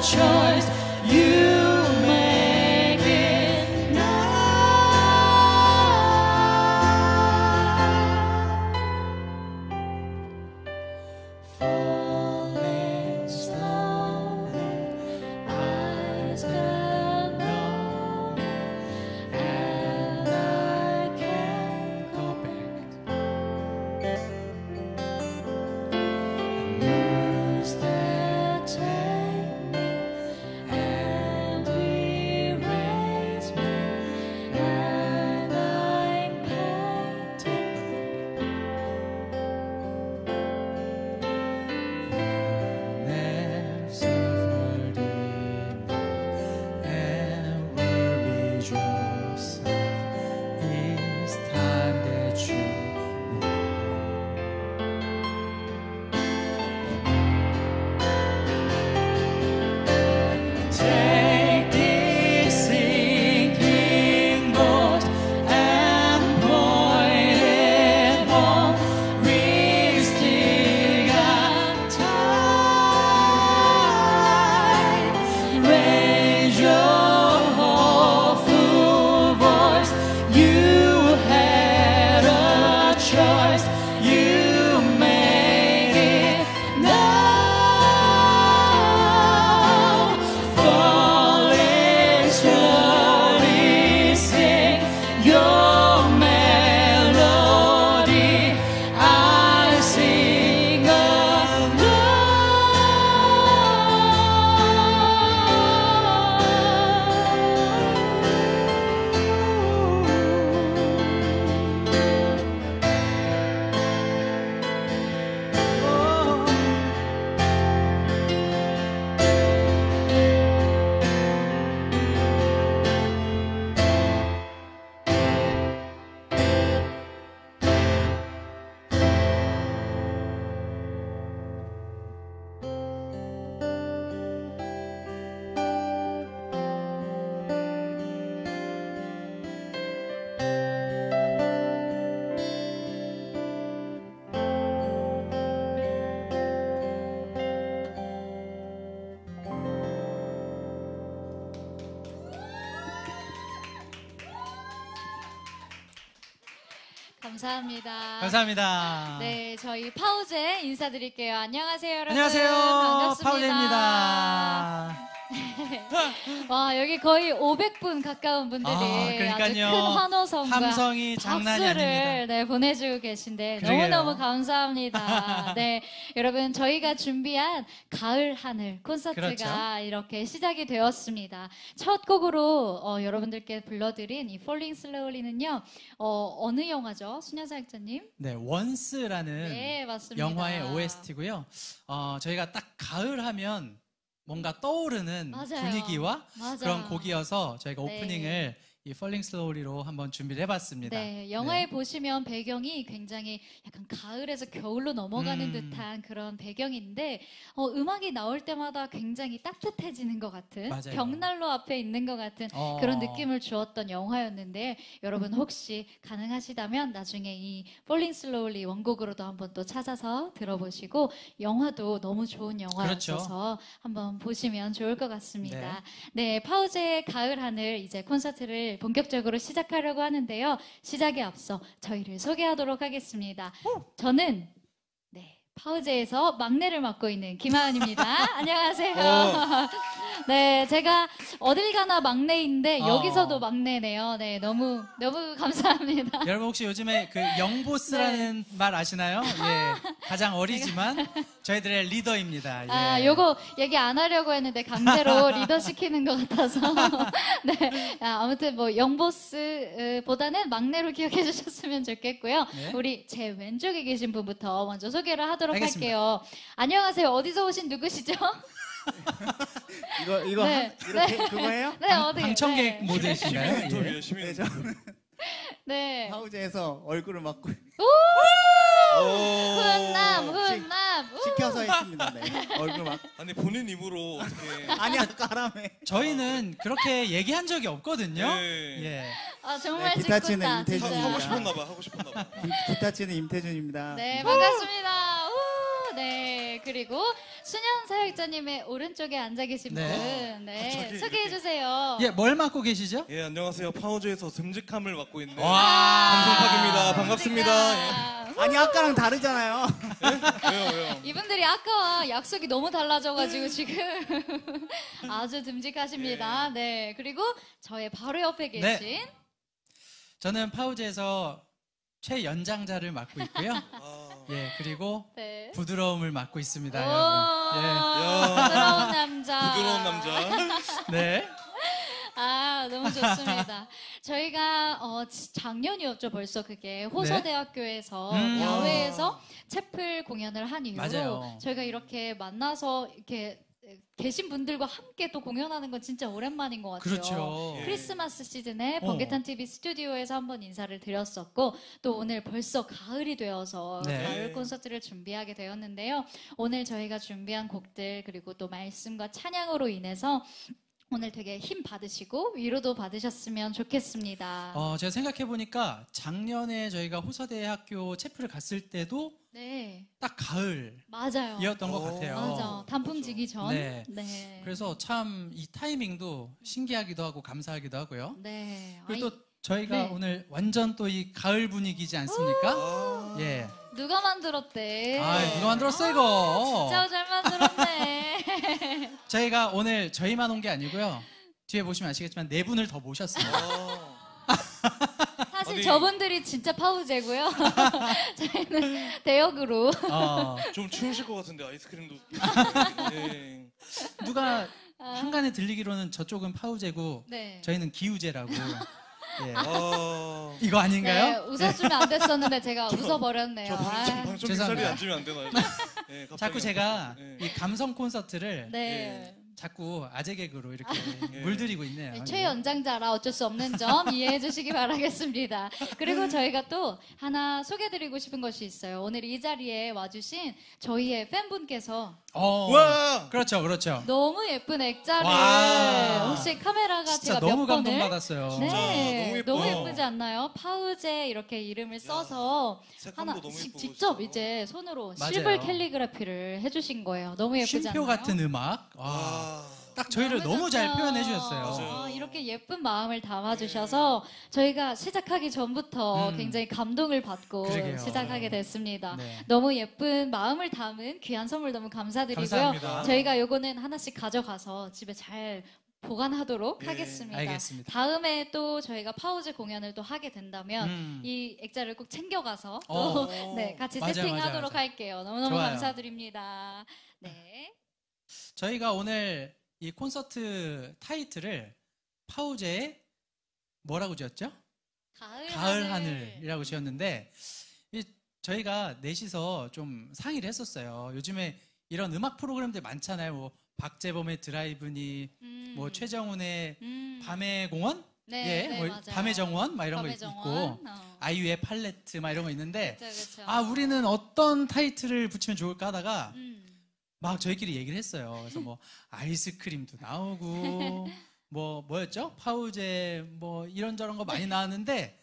choice. You make it now. Falling slowly, eyes can know, and I can't go back. Words that take me and erase me, and I'm painted black. Suffered enough and worried yourself. It's time that you take this sinking boat and point it home. We're still got time. Raise your hopeful voice. You had a choice. You made it now. Falling slowly, sing your melody. I sing 감사합니다. 감사합니다. 네, 저희 파우제 인사드릴게요. 안녕하세요, 여러분. 안녕하세요. 반갑습니다. 파우제입니다. 와, 여기 거의 500분 가까운 분들이 그러니까요. 아주 큰 환호성과 함성이 장난이 박수를 아닙니다. 네, 보내주고 계신데 그러게요. 너무너무 감사합니다. 네, 여러분 저희가 준비한 가을 하늘 콘서트가 그렇죠. 이렇게 시작이 되었습니다. 첫 곡으로 여러분들께 불러드린 이 Falling Slowly는요. 어느 영화죠? 순현사역자님? 네, 원스라는 네, 맞습니다. 영화의 OST고요. 저희가 딱 가을 하면 뭔가 떠오르는 맞아요. 분위기와 맞아. 그런 곡이어서 저희가 네. 오프닝을 이 Falling Slowly로 한번 준비를 해봤습니다. 네, 영화에 보시면 배경이 굉장히 약간 가을에서 겨울로 넘어가는 듯한 그런 배경인데 음악이 나올 때마다 굉장히 따뜻해지는 것 같은 맞아요. 벽난로 앞에 있는 것 같은 그런 느낌을 주었던 영화였는데 여러분 혹시 가능하시다면 나중에 이 Falling Slowly 원곡으로도 한번 또 찾아서 들어보시고 영화도 너무 좋은 영화였어서 그렇죠. 한번 보시면 좋을 것 같습니다. 네, 파우제의 가을 하늘 이제 콘서트를 본격적으로 시작하려고 하는데요. 시작에 앞서 저희를 소개하도록 하겠습니다. 저는 파우제에서 막내를 맡고 있는 김하은입니다. 안녕하세요. 네, 제가 어딜 가나 막내인데 여기서도 막내네요. 네, 너무 감사합니다. 여러분 혹시 요즘에 그 영보스라는 말 아시나요? 예, 가장 어리지만 저희들의 리더입니다. 예. 아, 요거 얘기 안 하려고 했는데 강제로 리더 시키는 것 같아서. 네, 아무튼 뭐 영보스보다는 막내로 기억해 주셨으면 좋겠고요. 네. 우리 제 왼쪽에 계신 분부터 먼저 소개를 하도록 알겠습니다. 할게요. 안녕하세요. 어디서 오신 누구시죠? 이거 네. 이렇게 그거예요? 네, 어디? 방청객 네. 모드이신가요? 예. 네, 저는 네. 파우제에서 얼굴을 맡고 훈남. 시켜서 했습니다. 네. 얼굴 막 아니 본인 입으로 어떻게? 아니 아까 까람에 저희는 그렇게 얘기한 적이 없거든요. 네. 예. 아, 정말 네, 기타 치는 짓궂다, 임태준 진짜. 하고 싶었나 봐. 하고 싶었나 봐. 기타 치는 임태준입니다. 네, 반갑습니다. 우, 네. 네, 그리고 순현 사역자님의 오른쪽에 앉아 계신 네. 분, 네, 갑자기 소개해 주세요. 예, 뭘 맡고 계시죠? 예, 안녕하세요. 파워즈에서 듬직함을 맡고 있는 와. 감성팍입니다. 반갑습니다. 아니 아까랑 다르잖아요. 왜요? 이분들이 아까와 약속이 너무 달라져가지고 지금 아주 듬직하십니다. 네, 그리고 저의 바로 옆에 계신 저는 파우제에서 최연장자를 맡고 있고요. 아, 예, 그리고 네. 부드러움을 맡고 있습니다, 오, 여러분. 부드러운 남자. 부드러운 남자. 예. 네. 아, 너무 좋습니다. 저희가 작년이었죠, 벌써 그게 호서대학교에서 야외에서 채플 공연을 한 이후로 맞아요. 저희가 이렇게 만나서 이렇게 계신 분들과 함께 또 공연하는 건 진짜 오랜만인 것 같아요. 그렇죠. 예. 크리스마스 시즌에 번개탄 TV 스튜디오에서 한번 인사를 드렸었고 또 오늘 벌써 가을이 되어서 네. 가을 콘서트를 준비하게 되었는데요. 오늘 저희가 준비한 곡들 그리고 또 말씀과 찬양으로 인해서 오늘 되게 힘 받으시고 위로도 받으셨으면 좋겠습니다. 제가 생각해 보니까 작년에 저희가 호서대학교 채플을 갔을 때도 네, 딱 가을이었던 맞아요. 것 같아요. 맞아. 단풍 지기 전. 네. 네. 그래서 참 이 타이밍도 신기하기도 하고 감사하기도 하고요. 네. 그리고 아니, 또 저희가 네. 오늘 완전 또 이 가을 분위기지 않습니까? 아, 예. 누가 만들었대? 아, 누가 만들었어 이거? 진짜 잘 만들었네. 저희가 오늘 저희만 온 게 아니고요. 뒤에 보시면 아시겠지만 네 분을 더 모셨습니다. 아, 사실 아니. 저분들이 진짜 파우제고요. 저희는 대역으로. 좀 추우실 것 같은데 아이스크림도. 예. 누가 한간에 들리기로는 저쪽은 파우제고 네. 저희는 기우제라고. 예. 아, 이거 네, 아닌가요? 웃어주면 안 됐었는데 제가 웃어버렸네요. 저 방청 빈자리 죄송합니다. 앉으면 안 되나요? 예, 갑자기. 자꾸 제가 예. 이 감성 콘서트를 네. 자꾸 아재 개그로 이렇게 예. 물들이고 있네요. 네, 최연장자라 어쩔 수 없는 점 이해해 주시기 바라겠습니다. 그리고 저희가 또 하나 소개드리고 싶은 것이 있어요. 오늘 이 자리에 와주신 저희의 팬분께서 와! 그렇죠, 그렇죠. 너무 예쁜 액자를 와. 혹시 카메라가 진짜 제가 몇 너무 번을 감동받았어요. 네, 너무 너무 예뻐요. 예쁘지 않나요? 파우제 이렇게 이름을 써서 색감도 하나 너무 예쁘고 직접 진짜. 이제 손으로 맞아요. 실버 캘리그라피를 해주신 거예요. 너무 예쁘지 쉼표 않나요? 같은 음악. 와, 아, 딱 저희를 너무 잘 좋죠. 표현해 주셨어요. 맞아요. 이렇게 예쁜 마음을 담아주셔서 저희가 시작하기 전부터 굉장히 감동을 받고 그러게요. 시작하게 됐습니다. 네. 너무 예쁜 마음을 담은 귀한 선물 너무 감사드리고요. 감사합니다. 저희가 요거는 하나씩 가져가서 집에 잘 보관하도록 예, 하겠습니다. 알겠습니다. 다음에 또 저희가 파우즈 공연을 또 하게 된다면 이 액자를 꼭 챙겨가서 또 네, 같이 맞아요, 세팅하도록 맞아요. 할게요. 너무너무 좋아요. 감사드립니다. 네. 저희가 오늘 이 콘서트 타이틀을 파우제의 뭐라고 지었죠? 가을 하늘이라고 지었는데 저희가 넷이서 좀 상의를 했었어요. 요즘에 이런 음악 프로그램들 많잖아요. 뭐 박재범의 드라이브니, 뭐 최정훈의 밤의 공원, 네, 네, 뭐 맞아요. 밤의 정원, 막 이런 밤의 거 정원. 있고, 아이유의 팔레트, 막 이런 거 있는데, 그쵸. 아 우리는 어떤 타이틀을 붙이면 좋을까 하다가 음. 막 저희끼리 얘기를 했어요. 그래서 뭐 아이스크림도 나오고, 뭐였죠? 파우제 뭐 이런저런 거 많이 나왔는데.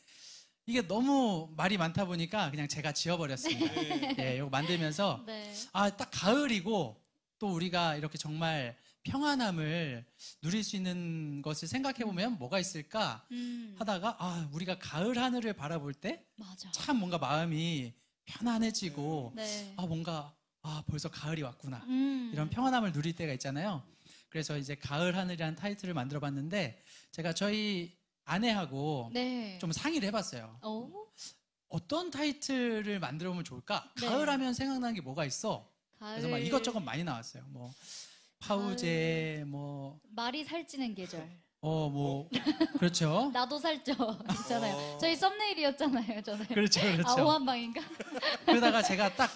이게 너무 말이 많다 보니까 그냥 제가 지어버렸습니다. 예, 이거 만들면서 네. 딱 가을이고 또 우리가 이렇게 정말 평안함을 누릴 수 있는 것을 생각해 보면 뭐가 있을까 하다가 우리가 가을 하늘을 바라볼 때 맞아. 참 뭔가 마음이 편안해지고 네. 뭔가 벌써 가을이 왔구나 이런 음. 평안함을 누릴 때가 있잖아요. 그래서 이제 가을 하늘이라는 타이틀을 만들어봤는데 제가 저희 아내하고 네. 좀 상의를 해봤어요. 오? 어떤 타이틀을 만들어 보면 좋을까? 네. 가을 하면 생각나는 게 뭐가 있어? 그래서 막 이것저것 많이 나왔어요. 뭐 파우제, 뭐 말이 살찌는 계절. 그렇죠. 나도 살쪄 있잖아요. 저희 썸네일이었잖아요. 저는. 그렇죠, 그렇죠. 오한방인가? 그러다가 제가 딱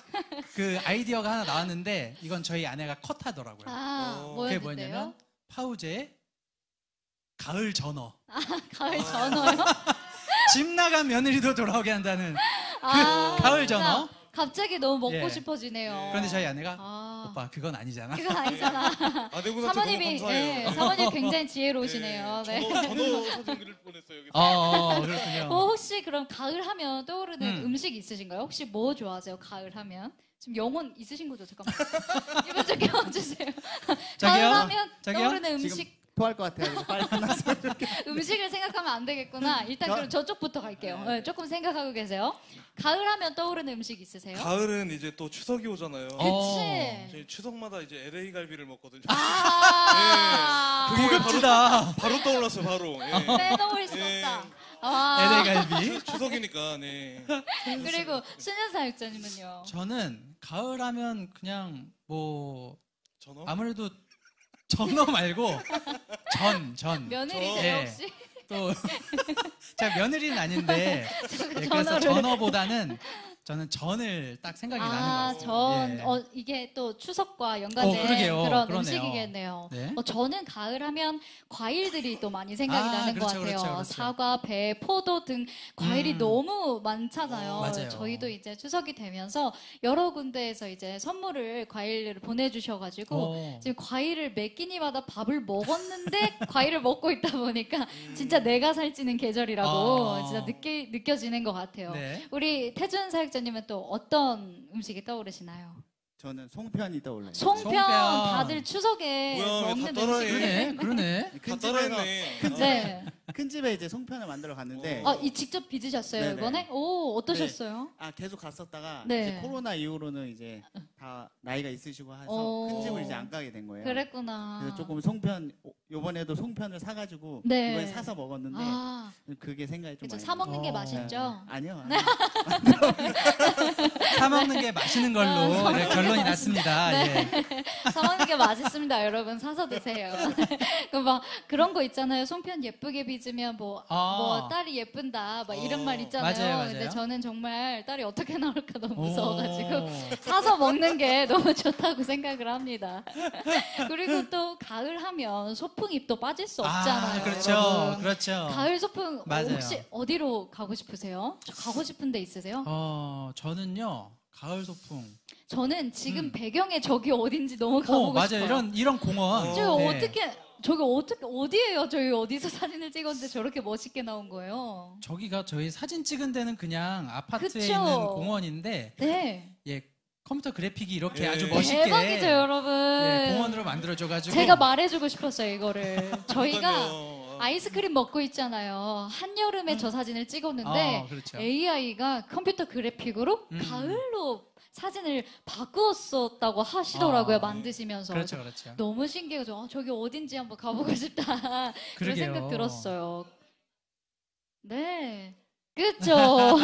그 아이디어가 하나 나왔는데 이건 저희 아내가 컷하더라고요. 그게 뭐였는데요? 뭐였냐면 파우제의 가을 전어. 가을 전어요? 집 나간 며느리도 돌아오게 한다는 가을 전어. 나 갑자기 너무 먹고 예. 싶어지네요. 그런데 저희 아내가 아, 오빠 그건 아니잖아. 그건 아니잖아. 아내분한테 너무 사모님이 감사해요. 사모님 굉장히 지혜로우시네요. 네. 저도 사진 그릴 뻔했어요. 여기서. 그렇군요. 혹시 그럼 가을 하면 떠오르는 음. 음식 있으신가요? 혹시 뭐 좋아하세요? 가을 하면? 지금 영혼 있으신 거죠? 잠깐만. 이분 좀 껴주세요. 저기요? 가을하면 저기요? 떠오르는 음식. 토할 것 같아요. 빨리 끝났으면 좋겠어요. 음식을 생각하면 안 되겠구나. 일단 그럼 저쪽부터 갈게요. 네, 조금 생각하고 계세요. 가을하면 떠오르는 음식 있으세요? 가을은 이제 또 추석이 오잖아요. 그치. 저희 추석마다 이제 LA 갈비를 먹거든요. 아, 그게 고급지다. 바로 떠올랐어요, 바로. 빼놓을 수 예. 없다. 아, LA 갈비. 추석이니까, 네. 그리고 순현사육자님은요? 저는 가을하면 그냥 뭐 전어? 아무래도 전어 말고 전. 며느리세요 예. 혹시? 또 제가 며느리는 아닌데 예, 그래서 전어를. 전어보다는 저는 전을 딱 생각이 나는 것 같아요. 전. 예. 이게 또 추석과 연관된 그러게요. 그런 그러네요. 음식이겠네요. 네. 저는 가을하면 과일들이 또 많이 생각이 나는 것 그렇죠, 같아요. 그렇죠. 사과, 배, 포도 등 과일이 너무 많잖아요. 맞아요. 저희도 이제 추석이 되면서 여러 군데에서 이제 선물을 과일을 보내주셔가지고 오. 지금 과일을 몇 끼니마다 밥을 먹었는데 과일을 먹고 있다 보니까 진짜 내가 살찌는 계절이라고 진짜 느껴지는 것 같아요. 네. 우리 태준 사역자님은 또 어떤 음식이 떠오르시나요? 저는 송편이 떠올라요. 송편. 송편. 다들 추석에 뭐야, 왜 먹는 다 따라해? 음식인데. 그러네. 다 큰 집에서 따라했네. 네. 큰 집에 이제 송편을 만들어 갔는데 이 직접 빚으셨어요 네네. 이번에? 오, 어떠셨어요? 계속 갔었다가 네. 이제 코로나 이후로는 이제 다 나이가 있으시고 해서 오. 큰 집을 이제 안 가게 된 거예요. 그랬구나. 그래서 조금 송편 요번에도 송편을 사가지고 네. 이번에 사서 먹었는데 그게 생각이 좀 그쵸. 많이 사 먹는 게 어. 맛있죠. 아니요. 사 먹는 게 맛있는 걸로 네, 결론이 났습니다. 예. 사 먹는 게 맛있습니다, 여러분. 사서 드세요. 막 그런 거 있잖아요. 송편 예쁘게 빚으면 뭐 딸이 예쁜다, 막 이런 말 있잖아요. 맞아요. 근데 저는 정말 딸이 어떻게 나올까 너무 오. 무서워가지고 사서 먹는 게 너무 좋다고 생각을 합니다. 그리고 또 가을 하면 소풍이 또 빠질 수 없잖아요. 그렇죠. 여러분. 그렇죠. 가을 소풍 맞아요. 혹시 어디로 가고 싶으세요? 저 가고 싶은 데 있으세요? 저는요. 가을 소풍. 저는 지금 배경에 저기 어딘지 너무 가보고 맞아요. 싶어요. 이런 공원. 저기 네. 어디예요? 저희 어디서 사진을 찍었는데 저렇게 멋있게 나온 거예요? 저기가 저희 사진 찍은 데는 그냥 아파트에 그쵸? 있는 공원인데 네. 예, 컴퓨터 그래픽이 이렇게 예. 아주 멋있게 대박이죠, 여러분. 예, 공원으로 만들어줘가지고 제가 말해주고 싶었어요, 이거를. 저희가 그러니까요. 아이스크림 먹고 있잖아요. 한여름에 저 사진을 찍었는데 그렇죠. AI가 컴퓨터 그래픽으로 가을로 사진을 바꾸었었다고 하시더라고요, 만드시면서. 그렇죠, 그렇죠. 너무 신기해서 저기 어딘지 한번 가보고 싶다. 그런 그러게요. 생각 들었어요. 네. 그쵸.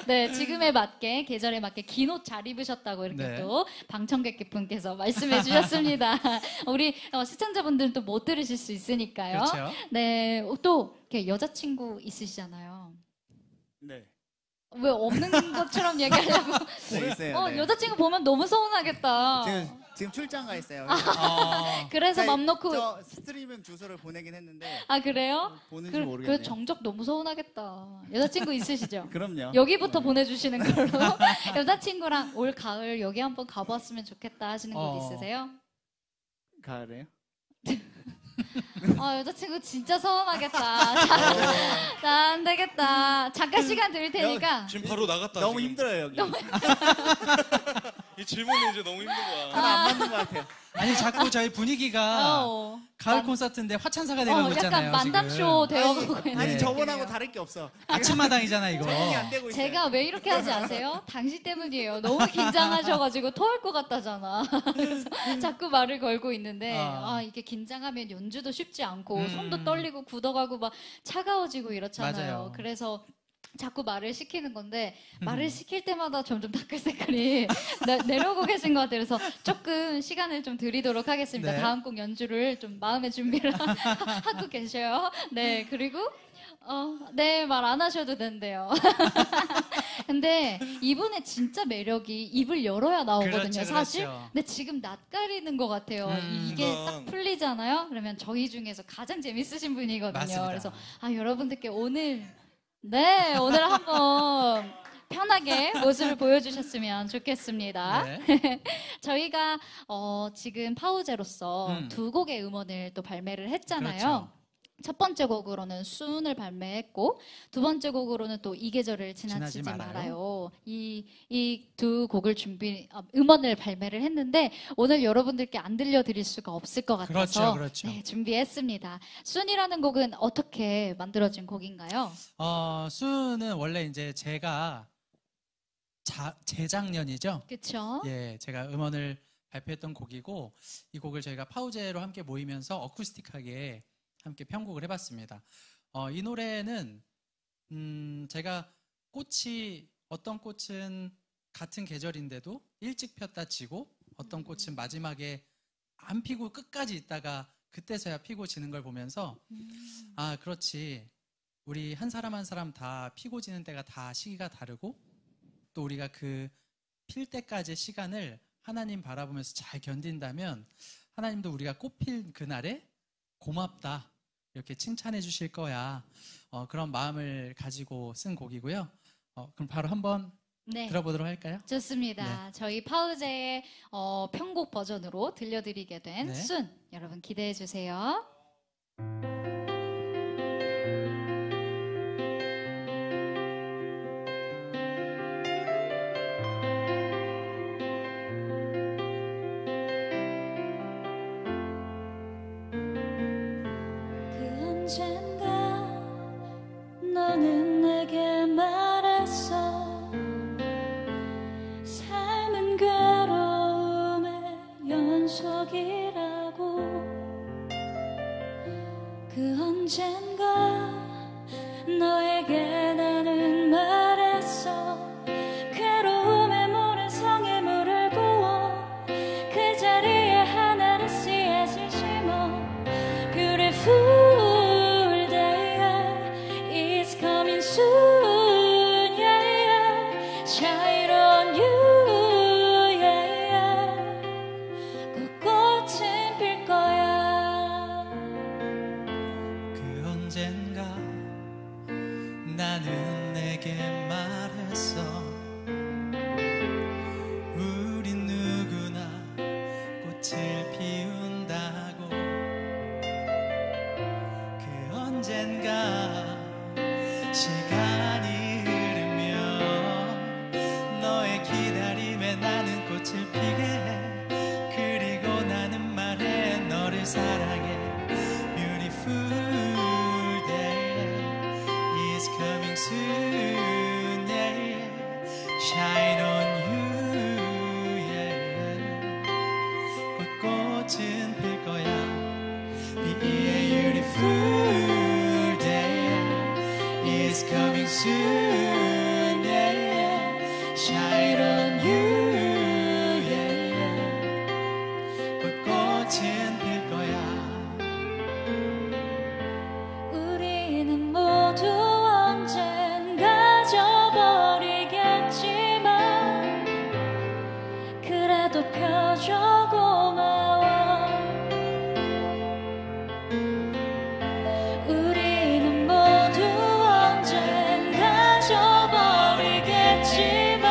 네, 지금에 맞게, 계절에 맞게 긴 옷 잘 입으셨다고 이렇게 네. 또 방청객분께서 말씀해 주셨습니다. 우리 시청자분들은 또 못 들으실 수 있으니까요. 그렇죠. 네, 또 이렇게 여자친구 있으시잖아요. 네. 왜 없는 것처럼 얘기하려고. 네, 있어요. 네. 여자친구 보면 너무 서운하겠다. 지금 출장 가 있어요. 그래서 맘 놓고. 저 스트리밍 주소를 보내긴 했는데 그래요? 보는지 모르겠네요. 그 정적 너무 서운하겠다. 여자친구 있으시죠? 그럼요. 여기부터 보내주시는 걸로. 여자친구랑 올 가을 여기 한번 가봤으면 좋겠다 하시는 곳 있으세요? 가을에요? 여자친구 진짜 서운하겠다. 자, 안 되겠다. 잠깐 시간 드릴 테니까. 지금 바로 나갔다. 너무 지금. 힘들어요 여기. 이 질문이 이제 너무 힘든 거야. 하나 안 맞는 것 같아요. 아니 자꾸 저희 분위기가 가을 만- 콘서트인데 화창사가 되고 있잖아요. 약간 만담쇼 지금. 되어가고 있는 아니 네. 저번하고 다를 게 없어. 아침마당이잖아 이거. 적응이 안 되고 있어요. 제가 왜 이렇게 하지 아세요? 당신 때문이에요. 너무 긴장하셔가지고 토할 것 같다잖아. 그래서 자꾸 말을 걸고 있는데 이게 긴장하면 연주도 쉽지 않고 손도 떨리고 굳어가고 막 차가워지고 이렇잖아요. 맞아요. 그래서 자꾸 말을 시키는 건데 말을 시킬 때마다 점점 다크서클이 내려오고 계신 것 같아요. 그래서 조금 시간을 좀 드리도록 하겠습니다. 네. 다음 곡 연주를 좀 마음의 준비를 하고 계셔요. 네, 그리고 네, 말 안 하셔도 된대요. 근데 이분의 진짜 매력이 입을 열어야 나오거든요, 그렇죠, 사실. 그렇죠. 근데 지금 낯가리는 것 같아요. 이게 딱 풀리잖아요. 그러면 저희 중에서 가장 재밌으신 분이거든요. 맞습니다. 그래서 여러분들께 오늘 한번 편하게 모습을 보여주셨으면 좋겠습니다. 네. 저희가 지금 파우제로서 2곡의 음원을 또 발매를 했잖아요. 그렇죠. 첫 번째 곡으로는 순을 발매했고 두 번째 곡으로는 또 이 계절을 지나치지 말아요. 이 두 곡을 음원을 발매를 했는데 오늘 여러분들께 안 들려드릴 수가 없을 것 같아서 그렇죠. 네, 준비했습니다. 순이라는 곡은 어떻게 만들어진 곡인가요? 순은 원래 이제 제가 재작년이죠. 그렇죠. 예, 제가 음원을 발표했던 곡이고 이 곡을 저희가 파우제로 함께 모이면서 어쿠스틱하게 함께 편곡을 해봤습니다. 이 노래는 제가 어떤 꽃은 같은 계절인데도 일찍 폈다 지고 어떤 꽃은 마지막에 안 피고 끝까지 있다가 그때서야 피고 지는 걸 보면서 아, 그렇지. 우리 한 사람 한 사람 다 피고 지는 때가 다 시기가 다르고 또 우리가 그 필 때까지의 시간을 하나님 바라보면서 잘 견딘다면 하나님도 우리가 꽃 필 그날에 고맙다 이렇게 칭찬해 주실 거야. 그런 마음을 가지고 쓴 곡이고요. 그럼 바로 한번 네. 들어보도록 할까요? 좋습니다. 네. 저희 파우제의 편곡 버전으로 들려드리게 된 네. 순 여러분 기대해 주세요. 언젠가 너는 내게 말했어 삶은 괴로움의 연속이라고 그 언젠가 너에게 나는 말했어 괴로움의 물은 성에 물을 부어 그 자리에 하나를 씨앗을 심어 Beautiful soon, yeah, yeah. Shine on you, yeah, yeah. 그 꽃은 필 거야. 그 언젠가 나는 내게 말했어 우린 누구나 꽃을 피운다고 그 언젠가 시간이 흐르면 너의 기다림에 나는 꽃을 피게 해 그리고 나는 말해 너를 사랑해 Beautiful day is coming soon yeah. Shine on you yeah. 꽃꽃은 필 거야 Be a beautiful day is coming soon, yeah, yeah. Shine on you, yeah, yeah. 꽃꽃은 필 거야. 우리는 모두 언젠가 져버리겠지만 그래도 펴줘 고마워. 우리는 모두 언젠가 져버리겠지만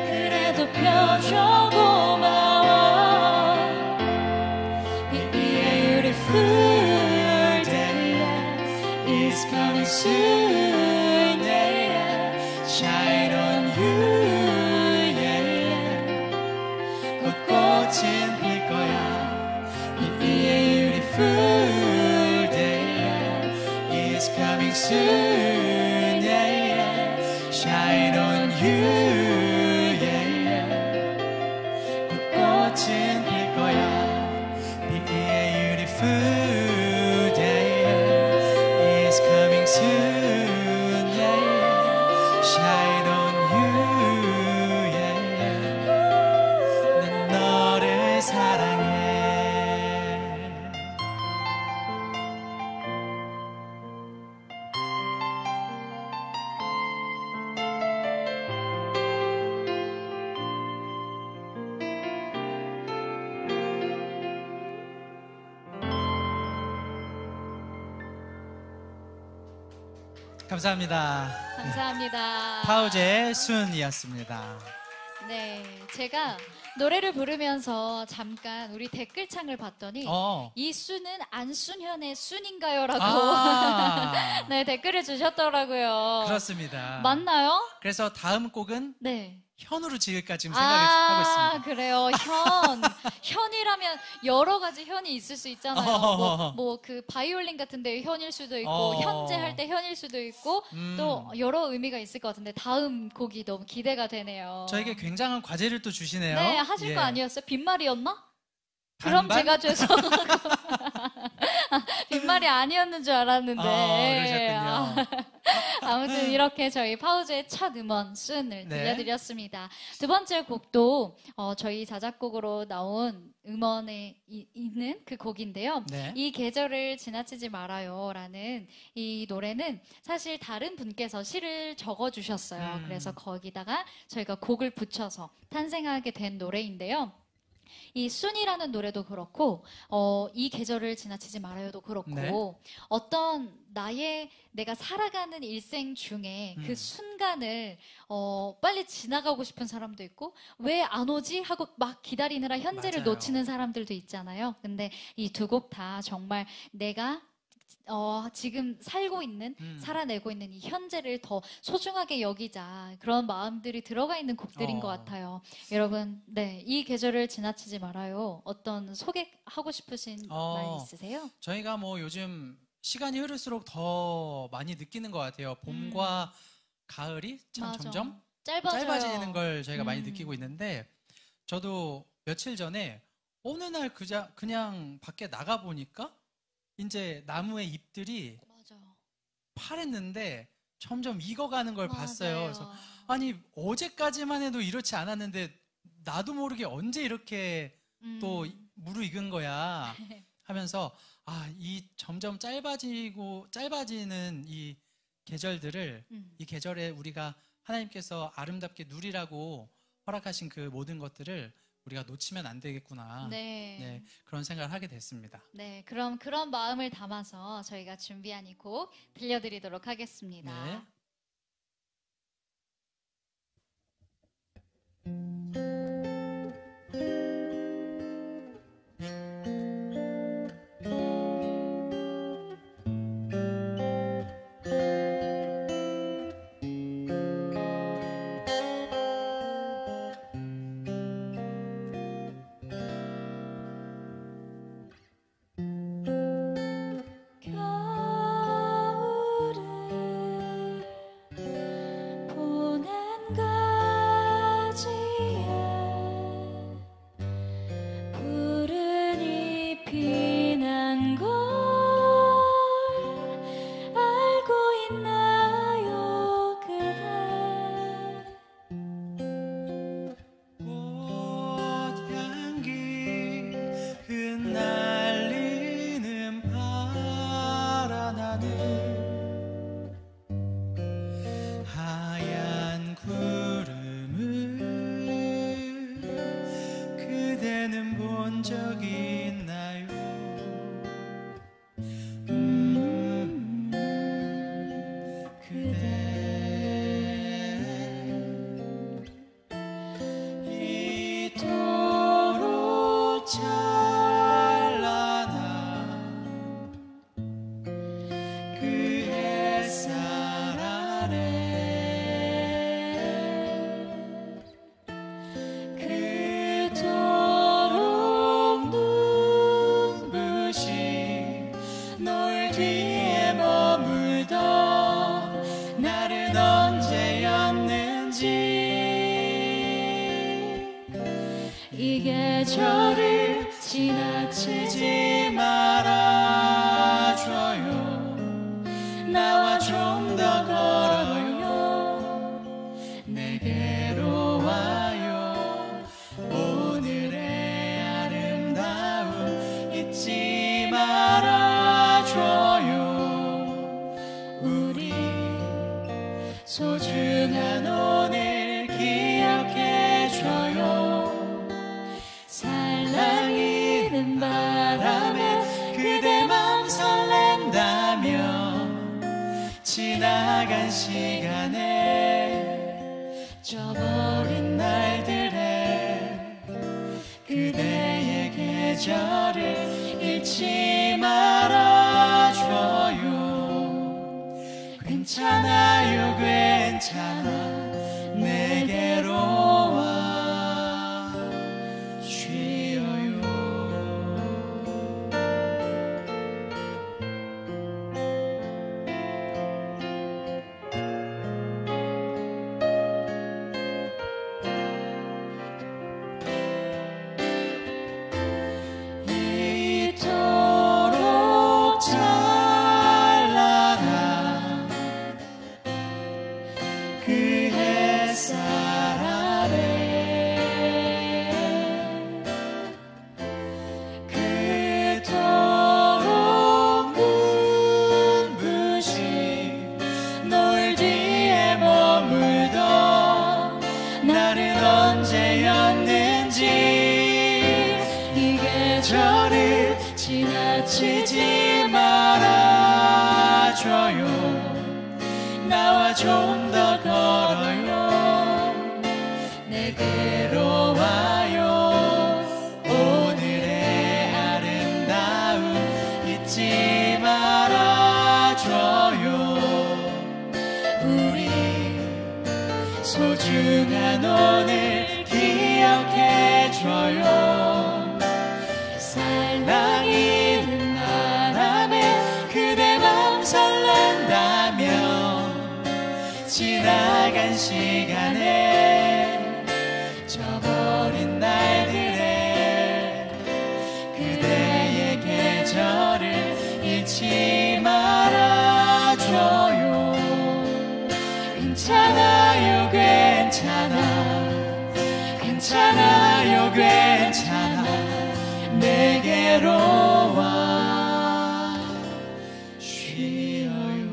그래도 펴줘 고마워. Be beautiful day It's coming soon, yeah, yeah. Shine on you, yeah, yeah. 꽃꽃은 필 거야. Be beautiful day, it's coming soon, yeah, yeah. Shine on you, yeah, yeah. 꽃꽃은 필 거야. Be beautiful day, it's coming soon, yeah, yeah. Shine on you, yeah, yeah. 난 너를 사랑해. 감사합니다. 감사합니다. 파우제의 순이었습니다. 네, 제가 노래를 부르면서 잠깐 우리 댓글창을 봤더니 이 순은 안순현의 순인가요라고 아, 네, 댓글을 주셨더라고요. 그렇습니다. 맞나요? 그래서 다음 곡은 네. 현으로 지을까 지금 생각하고 있습니다. 그래요. 현이라면 여러 가지 현이 있을 수 있잖아요. 뭐 그 바이올린 같은데 현일 수도 있고 현재 할 때 현일 수도 있고 또 여러 의미가 있을 것 같은데 다음 곡이 너무 기대가 되네요. 저에게 굉장한 과제를 또 주시네요. 네, 하실 예. 거 아니었어요? 빈말이었나? 그럼 반반? 제가 죄송하고 빈말이 아니었는 줄 알았는데 그러셨군요. 아무튼 이렇게 저희 파우즈의 첫 음원 순을 네. 들려드렸습니다. 두 번째 곡도 저희 자작곡으로 나온 음원에 있는 그 곡인데요. 네. 이 계절을 지나치지 말아요라는 이 노래는 사실 다른 분께서 시를 적어주셨어요. 그래서 거기다가 저희가 곡을 붙여서 탄생하게 된 노래인데요. 이 순이라는 노래도 그렇고 이 계절을 지나치지 말아요도 그렇고 네. 어떤 내가 살아가는 일생 중에 그 순간을 빨리 지나가고 싶은 사람도 있고 왜 안 오지 하고 막 기다리느라 현재를 맞아요. 놓치는 사람들도 있잖아요. 근데 이 두 곡 다 정말 내가 지금 살고 있는, 살아내고 있는 이 현재를 더 소중하게 여기자. 그런 마음들이 들어가 있는 곡들인 것 같아요. 여러분, 네. 이 계절을 지나치지 말아요. 어떤 소개하고 싶으신 말 있으세요? 저희가 뭐 요즘 시간이 흐를수록 더 많이 느끼는 것 같아요. 봄과 가을이 참 맞아. 점점 짧아져요. 짧아지는 걸 저희가 많이 느끼고 있는데 저도 며칠 전에 어느 날 그냥 밖에 나가 보니까 이제 나무의 잎들이 맞아. 파랬는데 점점 익어가는 걸 맞아요. 봤어요. 그래서 아니 어제까지만 해도 이렇지 않았는데 나도 모르게 언제 이렇게 또 무르익은 거야 하면서 이 점점 짧아지는 이 계절들을 이 계절에 우리가 하나님께서 아름답게 누리라고 허락하신 그 모든 것들을 우리가 놓치면 안 되겠구나. 네. 그런 생각을 하게 됐습니다. 네, 그럼 그런 마음을 담아서 저희가 준비한 이 곡 들려드리도록 하겠습니다. 네. 겨울을 보낸 가지에 푸른 잎이 난 걸 알고 있나요 그대 꽃향기 흩날리는 파란 하늘 하얀 구름을 그대는 본 적이 있나요? 그대 이토록 찬란한 그 햇살 아래 그토록 눈부신 노을 뒤에 머물던 날은 언제였는지 이 계절을 지나치지 말아줘요. 나와 좀 더 걸어요. 내게로 와요. 오늘의 아름다움 잊지 말아줘요. 우리 소중한 오늘 기억해줘요. 살랑이는 바람에 그대 맘 설렌다면 지나간 시간에 저버린 날들 계절을 잃지 말아줘요. 괜찮아요 괜찮아 내게로 와 쉬어요. 이토록 찬란한 그 햇살 아래 그토록 눈부신 노을 뒤에 머물던 나는 언제였는지 이 계절을 지나치지 말아줘요. 나와 좀 더 걸어요. 내게로 와요. 오늘의 아름다움 잊지 말아줘요. 우리 소중한 오늘 기억해줘요. 살랑이는 바람에 그대 맘 설렌다면 지나간 시간에 저버린 날들에 그대의 계절을 잊지 말아줘요. 괜찮아요 괜찮아 괜찮아요 괜찮아 내게로 와 쉬어요.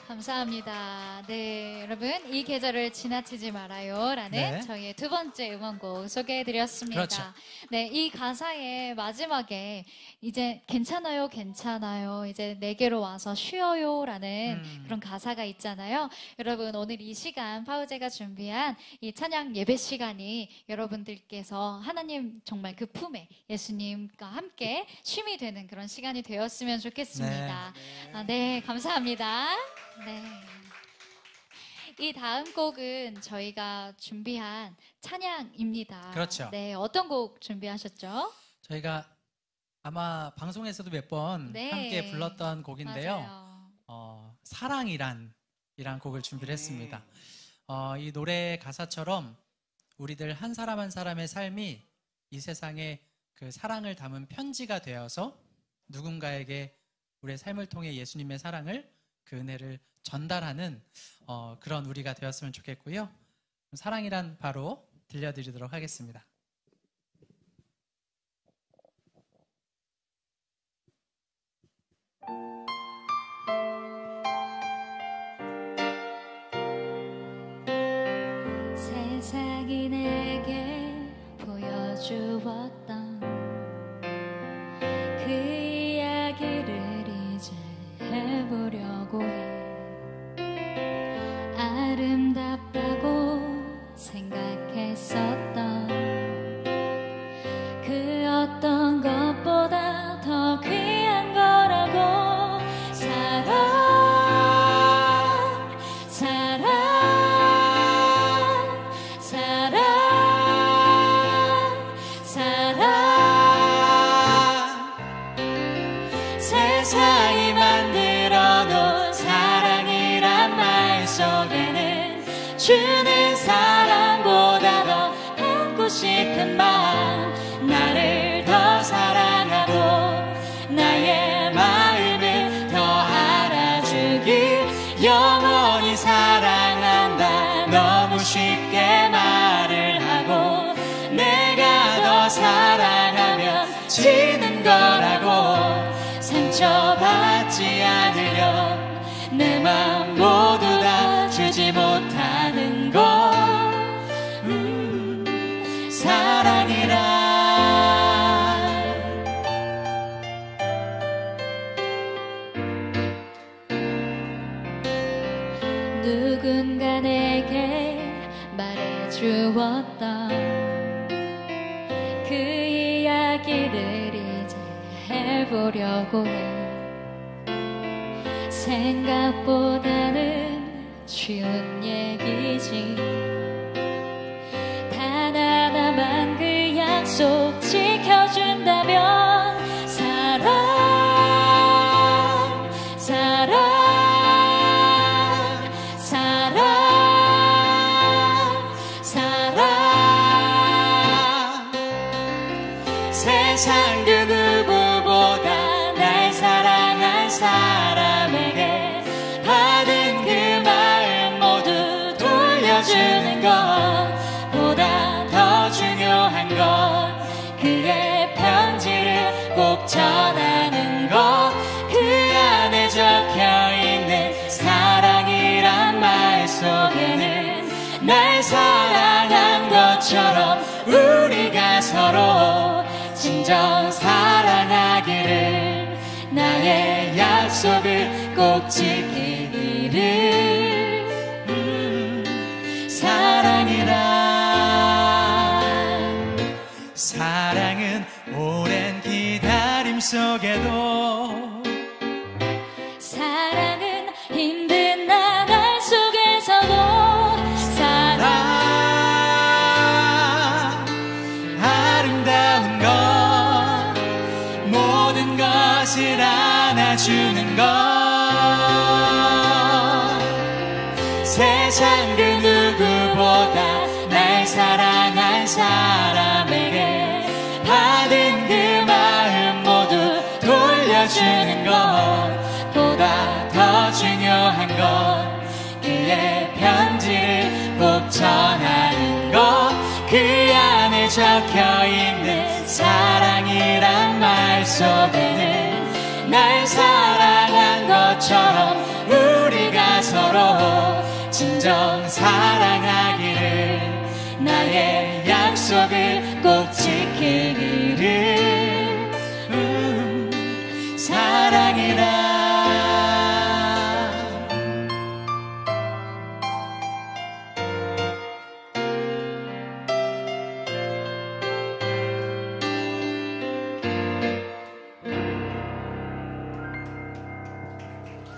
감사합니다. 네, 여러분 이 계절을 지나치지 말아요라는 네. 저희의 두 번째 응원곡 소개해드렸습니다. 그렇죠. 네, 이 가사의 마지막에 이제 괜찮아요, 괜찮아요, 이제 내게로 와서 쉬어요라는 그런 가사가 있잖아요. 여러분 오늘 이 시간 파우제가 준비한 이 찬양 예배 시간이 여러분들께서 하나님 정말 그 품에 예수님과 함께 쉼이 되는 그런 시간이 되었으면 좋겠습니다. 네, 감사합니다. 네. 이 다음 곡은 저희가 준비한 찬양입니다. 그렇죠. 네, 어떤 곡 준비하셨죠? 저희가 아마 방송에서도 몇 번 네. 함께 불렀던 곡인데요. 맞아요. 사랑이란 곡을 준비를 했습니다. 이 노래 가사처럼 우리들 한 사람 한 사람의 삶이 이 세상에 그 사랑을 담은 편지가 되어서 누군가에게 우리의 삶을 통해 예수님의 사랑을 그 은혜를 전달하는 그런 우리가 되었으면 좋겠고요. 사랑이란 바로 들려드리도록 하겠습니다. 세상이 내게 보여주었던 그 이야기를 이제 해보려고 해. 아름답다고 생각했었던 그 어떤 것보다 더 귀한 거라고. 사랑 사랑 사랑 사랑 세상이 만들어 놓은 사랑이란 말 속에는 주는 사랑보다 더 안고 싶은 마음, 나를 더 사랑하고 나의 마음을 더 알아주길, 영원히 사랑한다 너무 쉽게 말을 하고, 내가 더 사랑하면 지는 거라고. 상처받지 않으려 내 맘 모두 다 누군가 내게 말해주었던 그 이야기를 이제 해보려고 해. 생각보다는 쉬운 얘기지. 단 하나만 그 약속 지켜준다면 사랑 사랑 사랑 사랑 세상 그 누구보다 날 사랑한 사람에게 받은 그 마음 모두 돌려주는 것보다 더 중요한 건 그의 편지를 꼭 전하는 것. 그 안에 적혀있는 사랑이란 말 속에는 날 사랑한 것처럼 우리가 서로 진정 사랑하기를, 나의 약속을 꼭 지키기를. 사랑은 오랜 기다림 속에도, 사랑은 힘든 나날 속에서도, 사랑 아름다운 것, 모든 것을 안아주는 것. 세상 그 누구보다 날 사랑한 사람에게 받은 그 마음 모두 돌려주는 것보다 더 중요한 건 그의 편지를 꼭 전하는 것. 그 안에 적혀있는 사랑이란 말 속에는 날 사랑한 것처럼 우리가 서로 진정 사랑하기를, 나의 약속을 꼭 지키기를. 사랑이란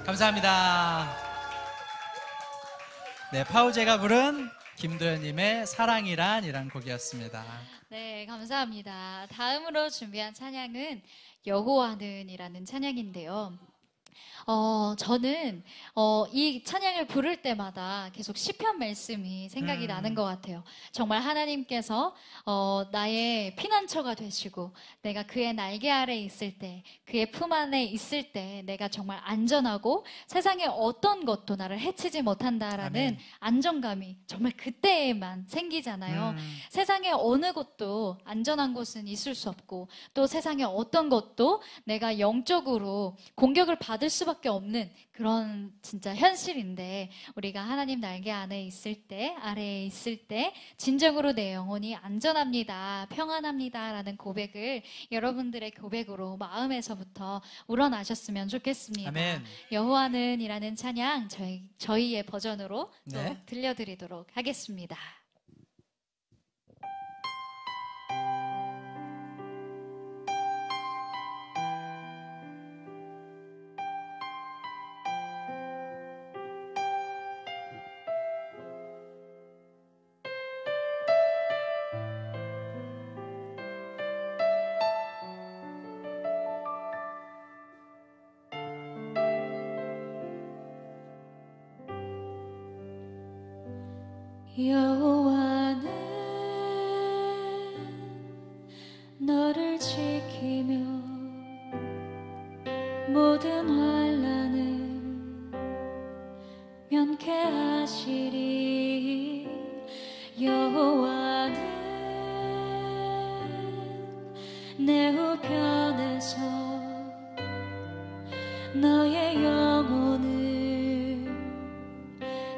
감사합니다. 네, 파우제가 부른 김도현님의 사랑이란이란 곡이었습니다. 네, 감사합니다. 다음으로 준비한 찬양은 여호와는이라는 찬양인데요. 저는 이 찬양을 부를 때마다 계속 시편 말씀이 생각이 나는 것 같아요. 정말 하나님께서 나의 피난처가 되시고 내가 그의 날개 아래 있을 때, 그의 품 안에 있을 때 내가 정말 안전하고 세상의 어떤 것도 나를 해치지 못한다라는 아멘. 안정감이 정말 그때에만 생기잖아요. 세상의 어느 곳도 안전한 곳은 있을 수 없고, 또 세상의 어떤 것도 내가 영적으로 공격을 받을 수밖에 없는 그런 진짜 현실인데, 우리가 하나님 날개 안에 있을 때, 아래에 있을 때 진정으로 내 영혼이 안전합니다, 평안합니다 라는 고백을 여러분들의 고백으로 마음에서부터 우러나셨으면 좋겠습니다. 아멘. 여호와는 이라는 찬양 저희의 버전으로 또 네. 들려드리도록 하겠습니다. 여호와는 너를 지키며 모든 환난을 면케하시리. 여호와는 내 우편에서 너의 영혼을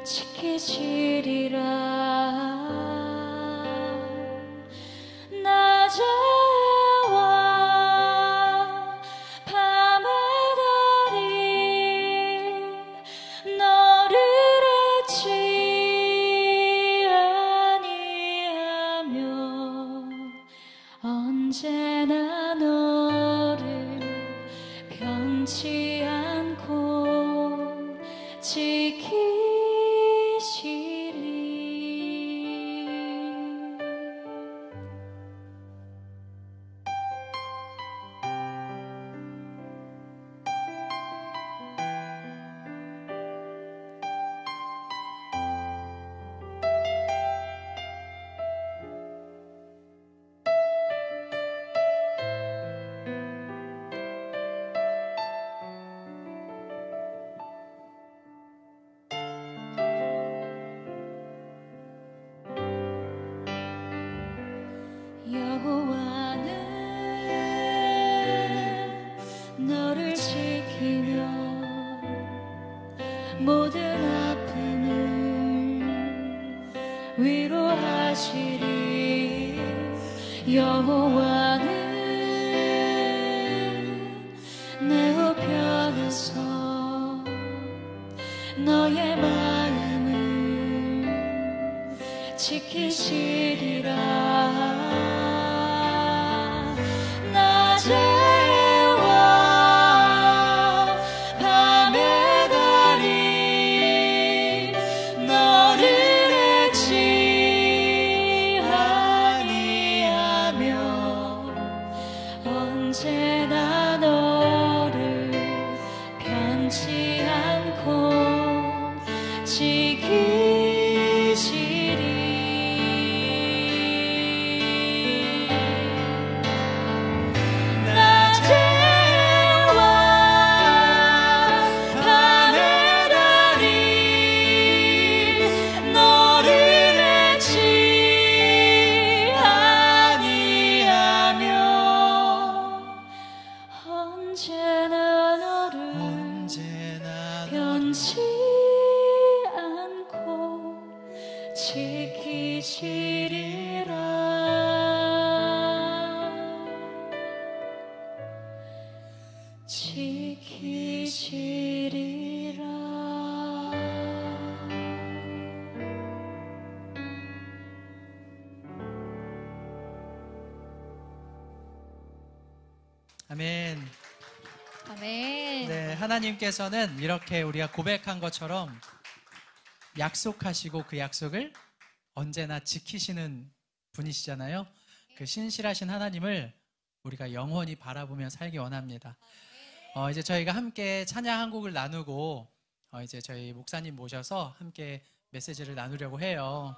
지키시리라. 낮에와 밤의 달이 너를 위로하시리. 여호와는 내 우편에서 너의 마음을 지키시리라. 낮에와 밤의 달이 너를 잊지 아니하며 언제나 너를 편치 않고 지키시리. 변치 않고 지키시리라. 지키시리라. 아멘. 아멘. 네, 하나님께서는 이렇게 우리가 고백한 것처럼 약속하시고 그 약속을 언제나 지키시는 분이시잖아요. 그 신실하신 하나님을 우리가 영원히 바라보며 살기 원합니다. 이제 저희가 함께 찬양 한 곡을 나누고 이제 저희 목사님 모셔서 함께 메시지를 나누려고 해요.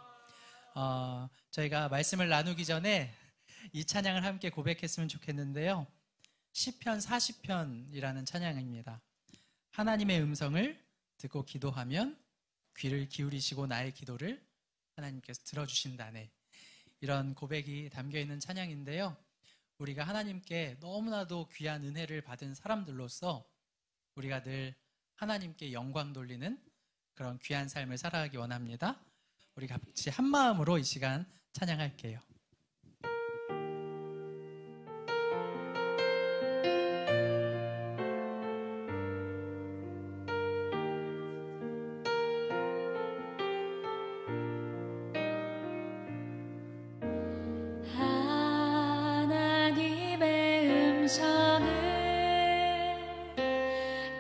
저희가 말씀을 나누기 전에 이 찬양을 함께 고백했으면 좋겠는데요. 시편 40편이라는 찬양입니다. 하나님의 음성을 듣고 기도하면 귀를 기울이시고 나의 기도를 하나님께서 들어주신다네. 이런 고백이 담겨있는 찬양인데요. 우리가 하나님께 너무나도 귀한 은혜를 받은 사람들로서 우리가 늘 하나님께 영광 돌리는 그런 귀한 삶을 살아가기 원합니다. 우리 같이 한 마음으로 이 시간 찬양할게요.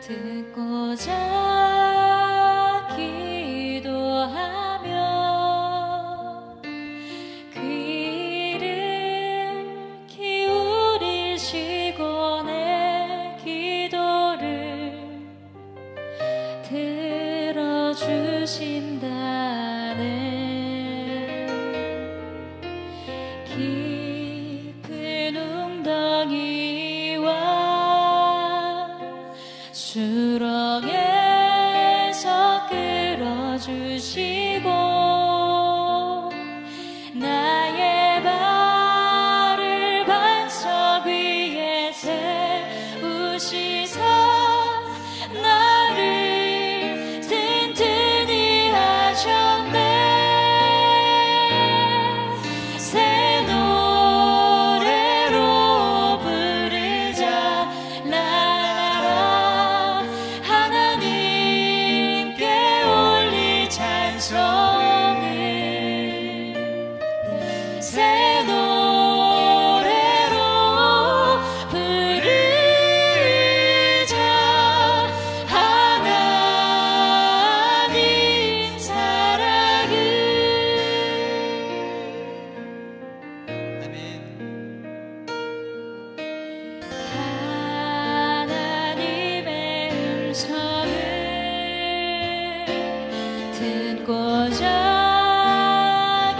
듣고자 기도하며 귀를 기울이시고 내 기도를 들어주신다네. 깊은 웅덩이와 수렁에서 끌어주시고 나의 발을 반석 위에 세우시사 나를 든든히 하셨네. 새 노래로 부르자 라라라. 하나님께 올리 찬송을 새 노래로 부르자. 하나님 사랑을. 아멘. 하나님의 음성을 듣고자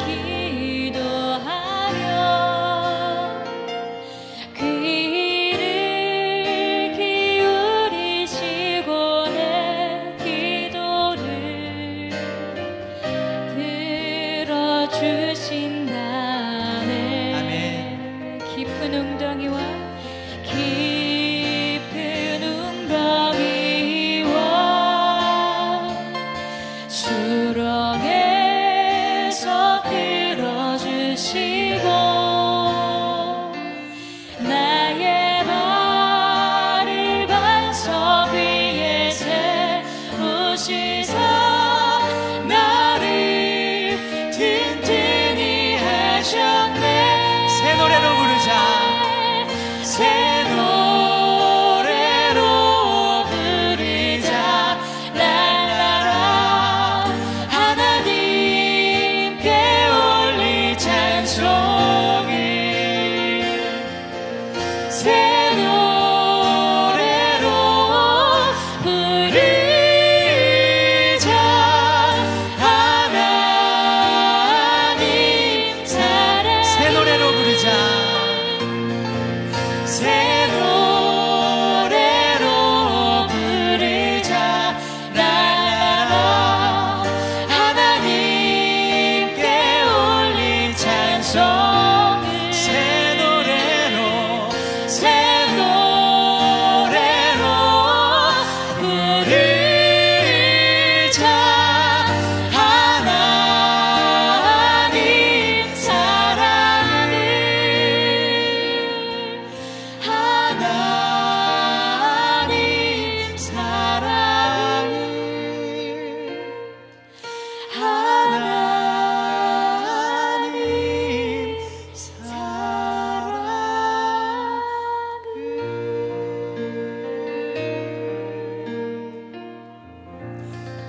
기도하며 귀를 기울이시고 내 기도를 들어주신다네. 아멘. 깊은 웅덩이와 깊은 웅덩이와 수렁에서 주시고 나의 발을 반석 위에 세우시사 나를 든든히 하셨네. 새 노래로 부르자. 새 노래로 부르자. 랄라라. 하나님께 올리 찬송을 새 노래로 부르자. 하나님 사랑 새 노래로 부르자. 새 노래로 부르자. 랄라라. 하나님께 올리 찬송을 새 노래로 새 노래로 부르자. 하나님 사랑을 하나님 사랑을 하나님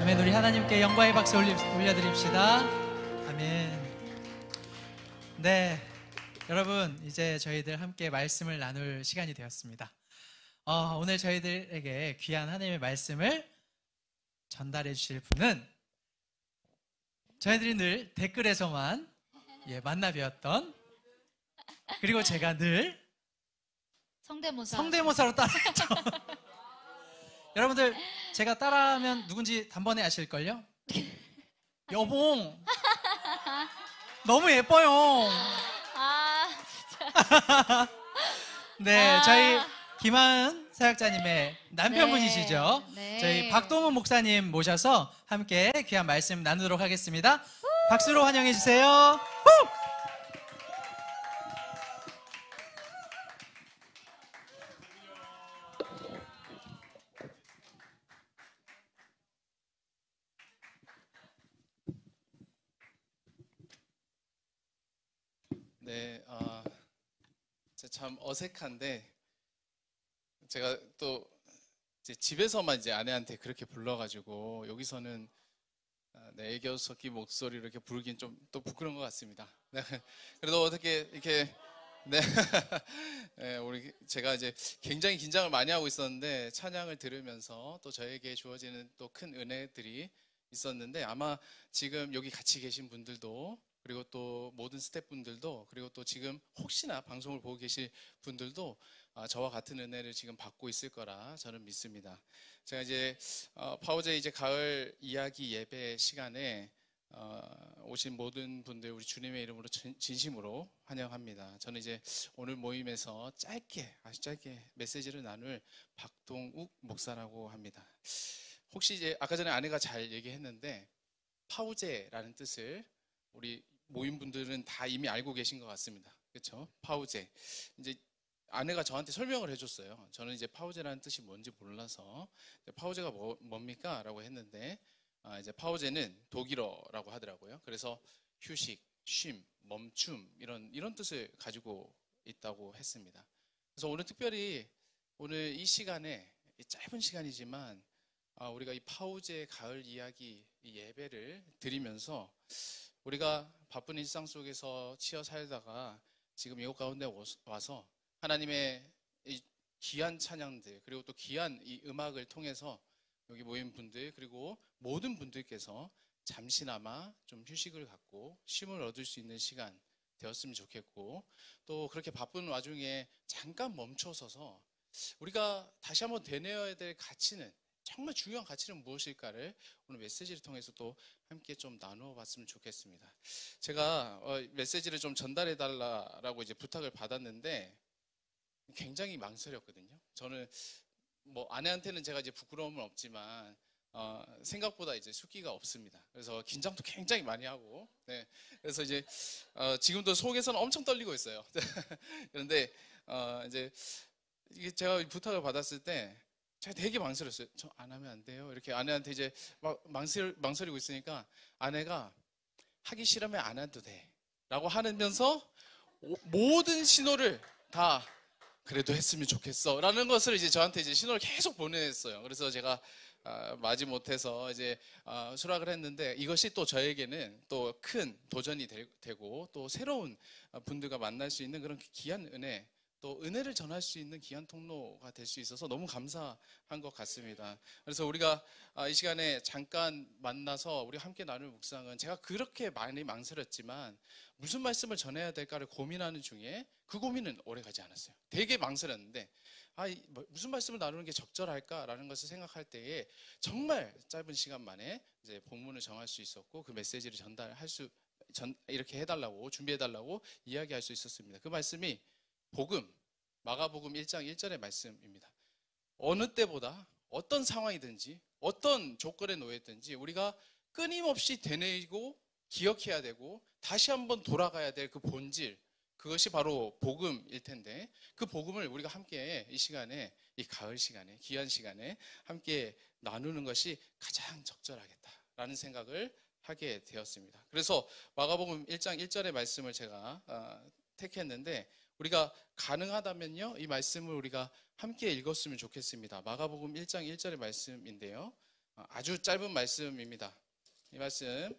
아멘. 우리 하나님께 영광의 박수 올려드립시다. 아멘. 네, 여러분 이제 저희들 함께 말씀을 나눌 시간이 되었습니다. 오늘 저희들에게 귀한 하나님의 말씀을 전달해 주실 분은 저희들이 늘 댓글에서만 만나 뵈었던, 그리고 제가 늘 성대모사. 성대모사로 따라했죠. 여러분들 제가 따라하면 누군지 단번에 아실걸요? 여봉 너무 예뻐요. 아, 네, 저희 김하은 사역자님의 남편분이시죠. 네. 저희 박동훈 목사님 모셔서 함께 귀한 말씀 나누도록 하겠습니다. 박수로 환영해 주세요. 네, 참 어색한데 제가 또 이제 집에서만 이제 아내한테 그렇게 불러가지고 여기서는 애교 섞인 목소리로 이렇게 부르긴 좀 또 부끄러운 것 같습니다. 네, 그래도 어떻게 이렇게 네, 네, 제가 이제 굉장히 긴장을 많이 하고 있었는데 찬양을 들으면서 또 저에게 주어지는 또 큰 은혜들이 있었는데 아마 지금 여기 같이 계신 분들도 그리고 또 모든 스태프분들도 그리고 또 지금 혹시나 방송을 보고 계실 분들도 저와 같은 은혜를 지금 받고 있을 거라 저는 믿습니다. 제가 이제 파워제이 이제 가을 이야기 예배 시간에 오신 모든 분들 우리 주님의 이름으로 진심으로 환영합니다. 저는 이제 오늘 모임에서 아주 짧게 메시지를 나눌 박동욱 목사라고 합니다. 혹시 이제 아까 전에 아내가 잘 얘기했는데 파우제라는 뜻을 우리 모임분들은 다 이미 알고 계신 것 같습니다. 그렇죠? 파우제. 이제 아내가 저한테 설명을 해줬어요. 저는 이제 파우제라는 뜻이 뭔지 몰라서 파우제가 뭡니까? 라고 했는데 이제 파우제는 독일어라고 하더라고요. 그래서 휴식, 쉼, 멈춤 이런 뜻을 가지고 있다고 했습니다. 그래서 오늘 특별히 오늘 이 시간에 짧은 시간이지만 우리가 이 파우제 가을 이야기 이 예배를 드리면서 우리가 바쁜 일상 속에서 치여 살다가 지금 이곳 가운데 와서 하나님의 이 귀한 찬양들 그리고 또 귀한 이 음악을 통해서 여기 모인 분들 그리고 모든 분들께서 잠시나마 좀 휴식을 갖고 쉼을 얻을 수 있는 시간 되었으면 좋겠고 또 그렇게 바쁜 와중에 잠깐 멈춰서서 우리가 다시 한번 되뇌어야 될 가치는 정말 중요한 가치는 무엇일까를 오늘 메시지를 통해서 또 함께 좀 나누어 봤으면 좋겠습니다. 제가 메시지를 좀 전달해 달라고 이제 부탁을 받았는데 굉장히 망설였거든요. 저는 뭐 아내한테는 제가 이제 부끄러움은 없지만 생각보다 이제 숫기가 없습니다. 그래서 긴장도 굉장히 많이 하고, 네. 그래서 이제 지금도 속에서는 엄청 떨리고 있어요. 그런데 이제 이게 제가 부탁을 받았을 때 제가 되게 망설였어요. 저 안 하면 안 돼요. 이렇게 아내한테 이제 막 망설이고 있으니까 아내가 하기 싫으면 안 해도 돼. 라고 하면서 모든 신호를 다 그래도 했으면 좋겠어. 라는 것을 이제 저한테 이제 신호를 계속 보냈어요. 그래서 제가 마지 못해서 이제 수락을 했는데 이것이 또 저에게는 또 큰 도전이 되고 또 새로운 분들과 만날 수 있는 그런 귀한 은혜, 또 은혜를 전할 수 있는 귀한 통로가 될 수 있어서 너무 감사한 것 같습니다. 그래서 우리가 이 시간에 잠깐 만나서 우리 함께 나눌 묵상은 제가 그렇게 많이 망설였지만 무슨 말씀을 전해야 될까를 고민하는 중에 그 고민은 오래 가지 않았어요. 되게 망설였는데 무슨 말씀을 나누는 게 적절할까라는 것을 생각할 때에 정말 짧은 시간 만에 이제 본문을 정할 수 있었고 그 메시지를 이렇게 해달라고 준비해달라고 이야기할 수 있었습니다. 그 말씀이 마가복음 1장 1절의 말씀입니다. 어느 때보다 어떤 상황이든지 어떤 조건에 놓였든지 우리가 끊임없이 되뇌이고 기억해야 되고 다시 한번 돌아가야 될 그 본질, 그것이 바로 복음일 텐데 그 복음을 우리가 함께 이 시간에, 이 가을 시간에, 귀한 시간에 함께 나누는 것이 가장 적절하겠다라는 생각을 하게 되었습니다. 그래서 마가복음 1장 1절의 말씀을 제가 택했는데 우리가 가능하다면요 이 말씀을 우리가 함께 읽었으면 좋겠습니다. 마가복음 1장 1절의 말씀인데요, 아주 짧은 말씀입니다. 이 말씀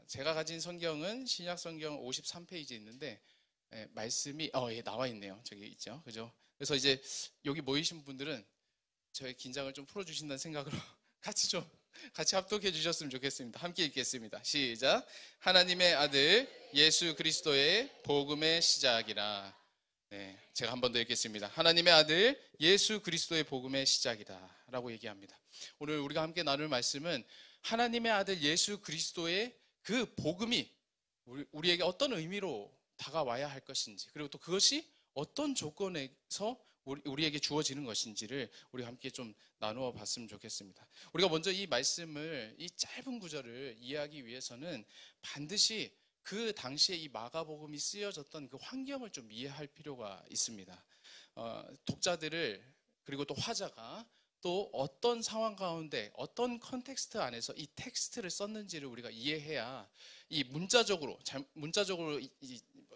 제가 가진 성경은 신약 성경 53페이지에 있는데 말씀이 나와 있네요. 저기 있죠, 그죠? 그래서 이제 여기 모이신 분들은 저의 긴장을 좀 풀어주신다는 생각으로 같이 합독해 주셨으면 좋겠습니다. 함께 읽겠습니다. 시작. 하나님의 아들 예수 그리스도의 복음의 시작이라. 네, 제가 한 번 더 읽겠습니다. 하나님의 아들 예수 그리스도의 복음의 시작이다 라고 얘기합니다. 오늘 우리가 함께 나눌 말씀은 하나님의 아들 예수 그리스도의 그 복음이 우리에게 어떤 의미로 다가와야 할 것인지, 그리고 또 그것이 어떤 조건에서 우리에게 주어지는 것인지를 우리가 함께 좀 나누어 봤으면 좋겠습니다. 우리가 먼저 이 말씀을, 이 짧은 구절을 이해하기 위해서는 반드시 그 당시에 이 마가복음이 쓰여졌던 그 환경을 좀 이해할 필요가 있습니다. 독자들을, 그리고 또 화자가 또 어떤 상황 가운데 어떤 컨텍스트 안에서 이 텍스트를 썼는지를 우리가 이해해야 이 문자적으로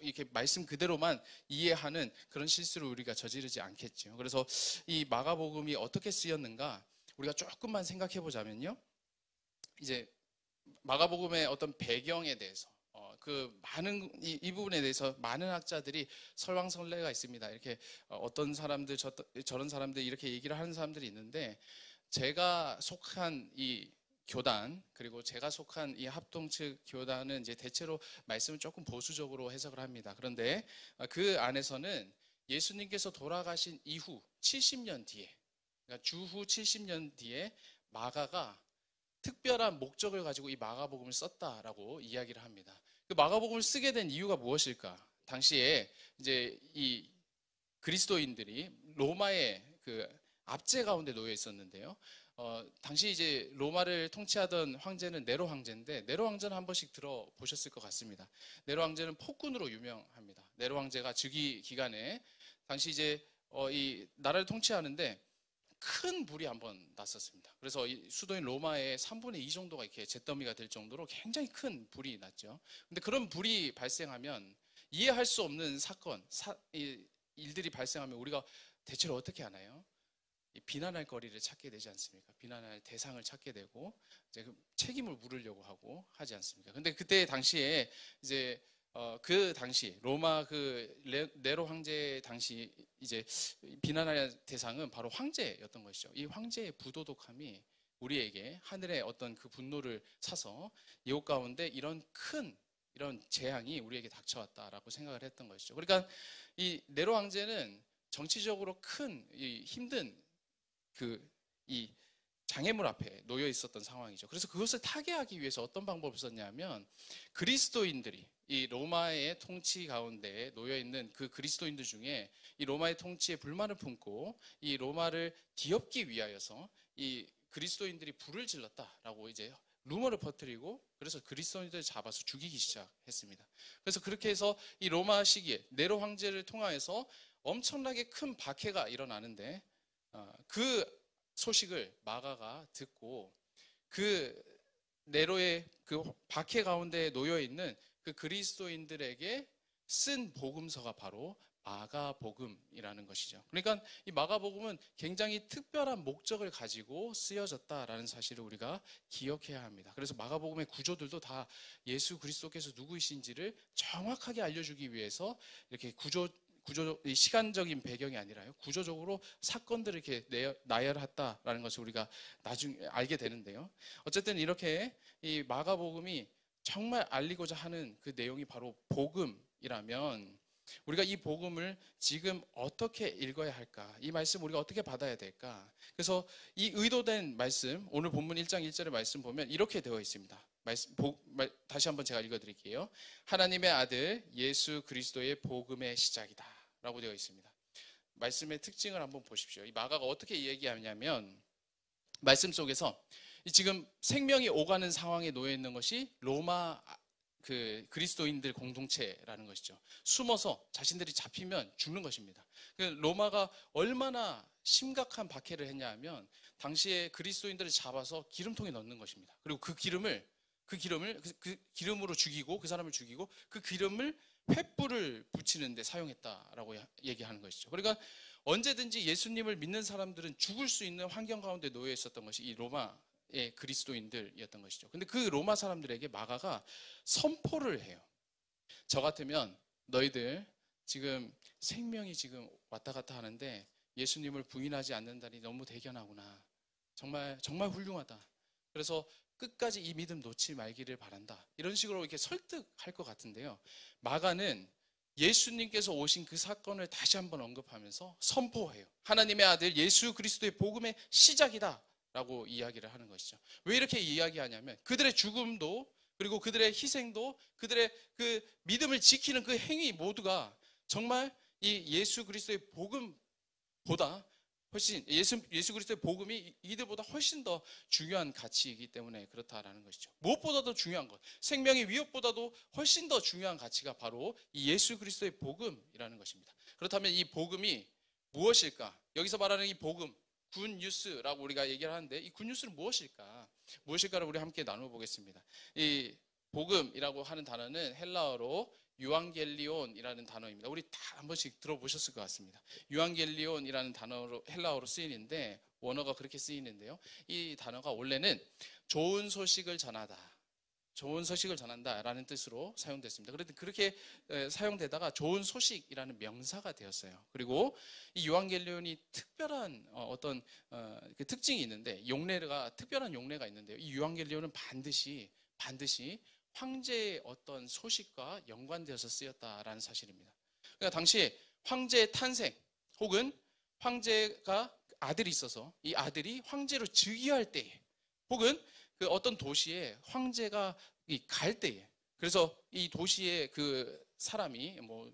이렇게 말씀 그대로만 이해하는 그런 실수를 우리가 저지르지 않겠죠. 그래서 이 마가복음이 어떻게 쓰였는가 우리가 조금만 생각해 보자면요, 이제 마가복음의 어떤 배경에 대해서 이 부분에 대해서 많은 학자들이 설왕설래가 있습니다. 이렇게 어떤 사람들 저런 사람들 이렇게 얘기를 하는 사람들이 있는데, 제가 속한 이 교단, 그리고 제가 속한 이 합동 측 교단은 이제 대체로 말씀을 조금 보수적으로 해석을 합니다. 그런데 그 안에서는 예수님께서 돌아가신 이후 70년 뒤에, 그러니까 주후 70년 뒤에 마가가 특별한 목적을 가지고 이 마가복음을 썼다라고 이야기를 합니다. 그 마가복음을 쓰게 된 이유가 무엇일까? 당시에 이제 이 그리스도인들이 로마의 그 압제 가운데 놓여 있었는데요. 당시 이제 로마를 통치하던 황제는 네로 황제인데, 네로 황제는 한 번씩 들어보셨을 것 같습니다. 네로 황제는 폭군으로 유명합니다. 네로 황제가 즉위 기간에 당시 이제 이 나라를 통치하는데 큰 불이 한번 났었습니다. 그래서 이 수도인 로마의 3분의 2 정도가 이렇게 잿더미가 될 정도로 굉장히 큰 불이 났죠. 근데 그런 불이 발생하면 이해할 수 없는 일들이 발생하면 우리가 대체로 어떻게 하나요? 비난할 거리를 찾게 되지 않습니까? 비난할 대상을 찾게 되고 이제 책임을 물으려고 하지 않습니까? 근데 그때 당시에 이제 그 당시 로마 네로 황제 당시 이제 비난할 대상은 바로 황제였던 것이죠. 이 황제의 부도덕함이 우리에게 하늘의 어떤 그 분노를 사서 이웃 가운데 이런 재앙이 우리에게 닥쳐왔다라고 생각을 했던 것이죠. 그러니까 이 네로 황제는 정치적으로 큰 힘든 이 장애물 앞에 놓여 있었던 상황이죠. 그래서 그것을 타개하기 위해서 어떤 방법을 썼냐면, 그리스도인들이 이 로마의 통치 가운데 놓여 있는 그 그리스도인들 중에 이 로마의 통치에 불만을 품고 이 로마를 뒤엎기 위하여서 이 그리스도인들이 불을 질렀다라고 이제 루머를 퍼뜨리고 그래서 그리스도인들을 잡아서 죽이기 시작했습니다. 그래서 그렇게 해서 이 로마 시기에 네로 황제를 통하여서 엄청나게 큰 박해가 일어나는데 그 소식을 마가가 듣고 그 네로의 그 박해 가운데 놓여 있는 그 그리스도인들에게 쓴 복음서가 바로 마가복음이라는 것이죠. 그러니까 이 마가복음은 굉장히 특별한 목적을 가지고 쓰여졌다라는 사실을 우리가 기억해야 합니다. 그래서 마가복음의 구조들도 다 예수 그리스도께서 누구이신지를 정확하게 알려주기 위해서 이렇게 시간적인 배경이 아니라요, 구조적으로 사건들을 이렇게 나열했다라는 것을 우리가 나중에 알게 되는데요. 어쨌든 이렇게 이 마가복음이 정말 알리고자 하는 그 내용이 바로 복음이라면 우리가 이 복음을 지금 어떻게 읽어야 할까? 이 말씀 우리가 어떻게 받아야 될까? 그래서 이 의도된 말씀, 오늘 본문 1장 1절의 말씀 보면 이렇게 되어 있습니다. 다시 한번 제가 읽어드릴게요. 하나님의 아들 예수 그리스도의 복음의 시작이다 라고 되어 있습니다. 말씀의 특징을 한번 보십시오. 이 마가가 어떻게 얘기하냐면 말씀 속에서 지금 생명이 오가는 상황에 놓여 있는 것이 로마 그리스도인들 공동체라는 것이죠. 숨어서 자신들이 잡히면 죽는 것입니다. 로마가 얼마나 심각한 박해를 했냐 하면 당시에 그리스도인들을 잡아서 기름통에 넣는 것입니다. 그리고 그 기름으로 죽이고 그 사람을 죽이고 그 기름을 횃불을 붙이는 데 사용했다라고 얘기하는 것이죠. 그러니까 언제든지 예수님을 믿는 사람들은 죽을 수 있는 환경 가운데 놓여 있었던 것이 이 로마의 그리스도인들이었던 것이죠. 근데 그 로마 사람들에게 마가가 선포를 해요. 저 같으면 너희들 지금 생명이 지금 왔다 갔다 하는데 예수님을 부인하지 않는다니 너무 대견하구나. 정말 훌륭하다. 그래서 끝까지 이 믿음 놓지 말기를 바란다. 이런 식으로 이렇게 설득할 것 같은데요. 마가는 예수님께서 오신 그 사건을 다시 한번 언급하면서 선포해요. 하나님의 아들 예수 그리스도의 복음의 시작이다 라고 이야기를 하는 것이죠. 왜 이렇게 이야기하냐면 그들의 죽음도 그리고 그들의 희생도 그들의 그 믿음을 지키는 그 행위 모두가 정말 이 예수 그리스도의 복음보다 훨씬 예수 그리스도의 복음이 이들보다 훨씬 더 중요한 가치이기 때문에 그렇다라는 것이죠. 무엇보다도 중요한 것, 생명의 위협보다도 훨씬 더 중요한 가치가 바로 이 예수 그리스도의 복음이라는 것입니다. 그렇다면 이 복음이 무엇일까? 여기서 말하는 이 복음, 굿뉴스라고 우리가 얘기를 하는데 이 굿뉴스는 무엇일까를 우리 함께 나눠보겠습니다. 이 복음이라고 하는 단어는 헬라어로 유앙겔리온이라는 단어입니다. 우리 다 한 번씩 들어보셨을 것 같습니다. 유앙겔리온이라는 단어로 헬라어로 쓰이는데 원어가 그렇게 쓰이는데요. 이 단어가 원래는 좋은 소식을 전한다라는 뜻으로 사용됐습니다. 그런데 그렇게 사용되다가 좋은 소식이라는 명사가 되었어요. 그리고 이 유앙겔리온이 특별한 어떤 그 특징이 있는데 특별한 용례가 있는데요. 이 유앙겔리온은 반드시 황제의 어떤 소식과 연관되어서 쓰였다라는 사실입니다. 그러니까 당시에 황제의 탄생 혹은 황제가 아들이 있어서 이 아들이 황제로 즉위할 때에 혹은 그 어떤 도시에 황제가 갈 때에 그래서 이 도시의 그 사람이 뭐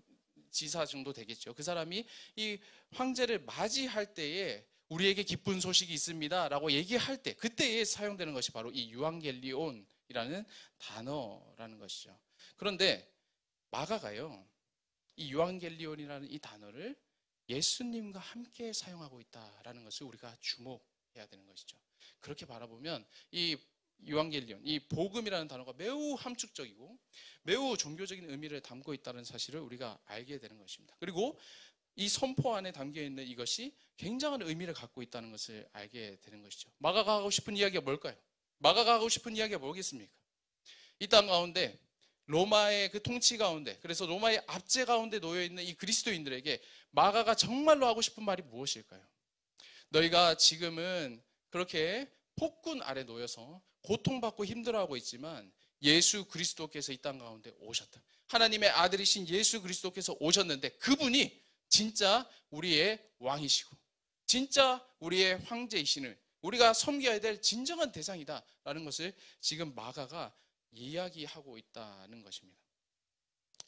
지사 정도 되겠죠. 그 사람이 이 황제를 맞이할 때에 우리에게 기쁜 소식이 있습니다 라고 얘기할 때 그때에 사용되는 것이 바로 이 유앙겔리온이라는 단어라는 것이죠. 그런데 마가가요 이 유앙겔리온이라는 이 단어를 예수님과 함께 사용하고 있다라는 것을 우리가 주목해야 되는 것이죠. 그렇게 바라보면 이 유앙겔리온, 이 복음이라는 단어가 매우 함축적이고 매우 종교적인 의미를 담고 있다는 사실을 우리가 알게 되는 것입니다. 그리고 이 선포 안에 담겨 있는 이것이 굉장한 의미를 갖고 있다는 것을 알게 되는 것이죠. 마가가 하고 싶은 이야기가 뭘까요? 마가가 하고 싶은 이야기가 뭐겠습니까? 이 땅 가운데 로마의 그 통치 가운데 그래서 로마의 압제 가운데 놓여 있는 이 그리스도인들에게 마가가 정말로 하고 싶은 말이 무엇일까요? 너희가 지금은 그렇게 폭군 아래 놓여서 고통받고 힘들어하고 있지만 예수 그리스도께서 이 땅 가운데 오셨다. 하나님의 아들이신 예수 그리스도께서 오셨는데 그분이 진짜 우리의 왕이시고 진짜 우리의 황제이시는 우리가 섬겨야 될 진정한 대상이다라는 것을 지금 마가가 이야기하고 있다는 것입니다.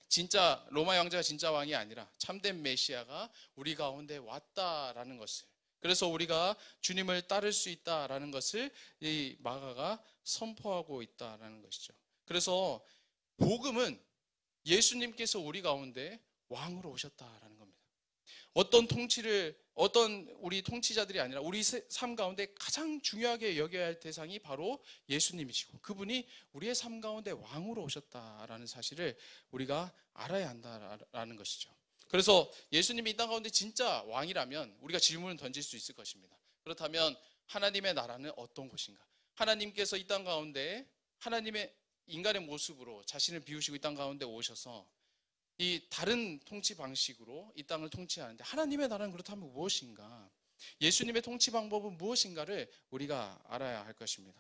진짜 로마 왕자가 진짜 왕이 아니라 참된 메시아가 우리 가운데 왔다라는 것을 그래서 우리가 주님을 따를 수 있다라는 것을 이 마가가 선포하고 있다라는 것이죠. 그래서 복음은 예수님께서 우리 가운데 왕으로 오셨다라는 겁니다. 어떤 우리 통치자들이 아니라 우리 삶 가운데 가장 중요하게 여겨야 할 대상이 바로 예수님이시고, 그분이 우리의 삶 가운데 왕으로 오셨다라는 사실을 우리가 알아야 한다라는 것이죠. 그래서 예수님이 이 땅 가운데 진짜 왕이라면 우리가 질문을 던질 수 있을 것입니다. 그렇다면 하나님의 나라는 어떤 곳인가? 하나님께서 이 땅 가운데 하나님의 인간의 모습으로 자신을 비우시고 이 땅 가운데 오셔서 이 다른 통치 방식으로 이 땅을 통치하는데, 하나님의 나라는 그렇다면 무엇인가? 예수님의 통치 방법은 무엇인가를 우리가 알아야 할 것입니다.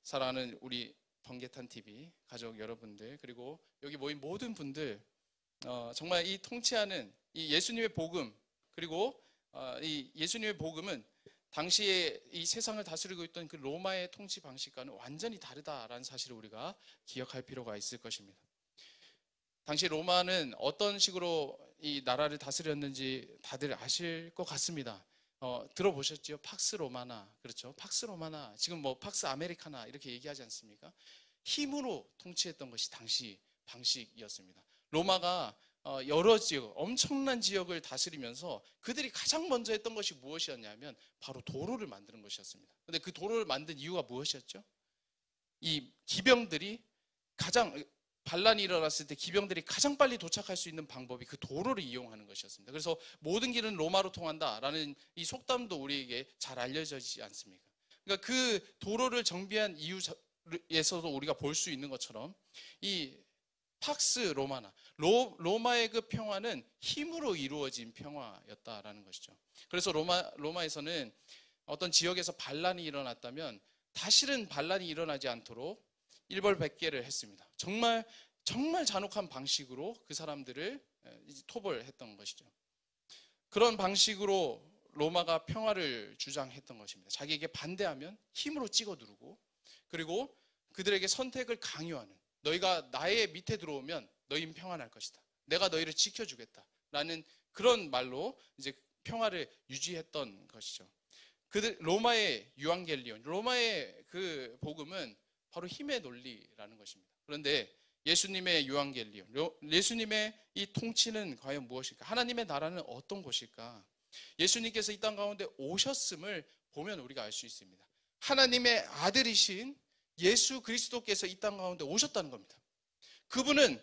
사랑하는 우리 번개탄 TV 가족 여러분들, 그리고 여기 모인 모든 분들, 정말 이 통치하는 이 예수님의 복음, 그리고 이 예수님의 복음은 당시에 이 세상을 다스리고 있던 그 로마의 통치 방식과는 완전히 다르다라는 사실을 우리가 기억할 필요가 있을 것입니다. 당시 로마는 어떤 식으로 이 나라를 다스렸는지 다들 아실 것 같습니다. 들어보셨죠? 팍스 로마나, 그렇죠? 팍스 로마나, 지금 뭐 팍스 아메리카나 이렇게 얘기하지 않습니까? 힘으로 통치했던 것이 당시 방식이었습니다. 로마가 여러 지역, 엄청난 지역을 다스리면서 그들이 가장 먼저 했던 것이 무엇이었냐면 바로 도로를 만드는 것이었습니다. 근데 그 도로를 만든 이유가 무엇이었죠? 이 기병들이 반란이 일어났을 때 기병들이 가장 빨리 도착할 수 있는 방법이 그 도로를 이용하는 것이었습니다. 그래서 모든 길은 로마로 통한다라는 이 속담도 우리에게 잘 알려지지 않습니까? 그러니까 그 도로를 정비한 이유에서도 우리가 볼 수 있는 것처럼 이 팍스 로마나, 로마의 그 평화는 힘으로 이루어진 평화였다라는 것이죠. 그래서 로마에서는 어떤 지역에서 반란이 일어났다면 다시는 반란이 일어나지 않도록 일벌백계를 했습니다. 정말 잔혹한 방식으로 그 사람들을 토벌했던 것이죠. 그런 방식으로 로마가 평화를 주장했던 것입니다. 자기에게 반대하면 힘으로 찍어 누르고, 그리고 그들에게 선택을 강요하는, 너희가 나의 밑에 들어오면 너희는 평안할 것이다, 내가 너희를 지켜주겠다 라는 그런 말로 이제 평화를 유지했던 것이죠. 로마의 유앙겔리온, 로마의 그 복음은 바로 힘의 논리라는 것입니다. 그런데 예수님의 유앙겔리온, 예수님의 이 통치는 과연 무엇일까? 하나님의 나라는 어떤 곳일까? 예수님께서 이 땅 가운데 오셨음을 보면 우리가 알 수 있습니다. 하나님의 아들이신 예수 그리스도께서 이 땅 가운데 오셨다는 겁니다. 그분은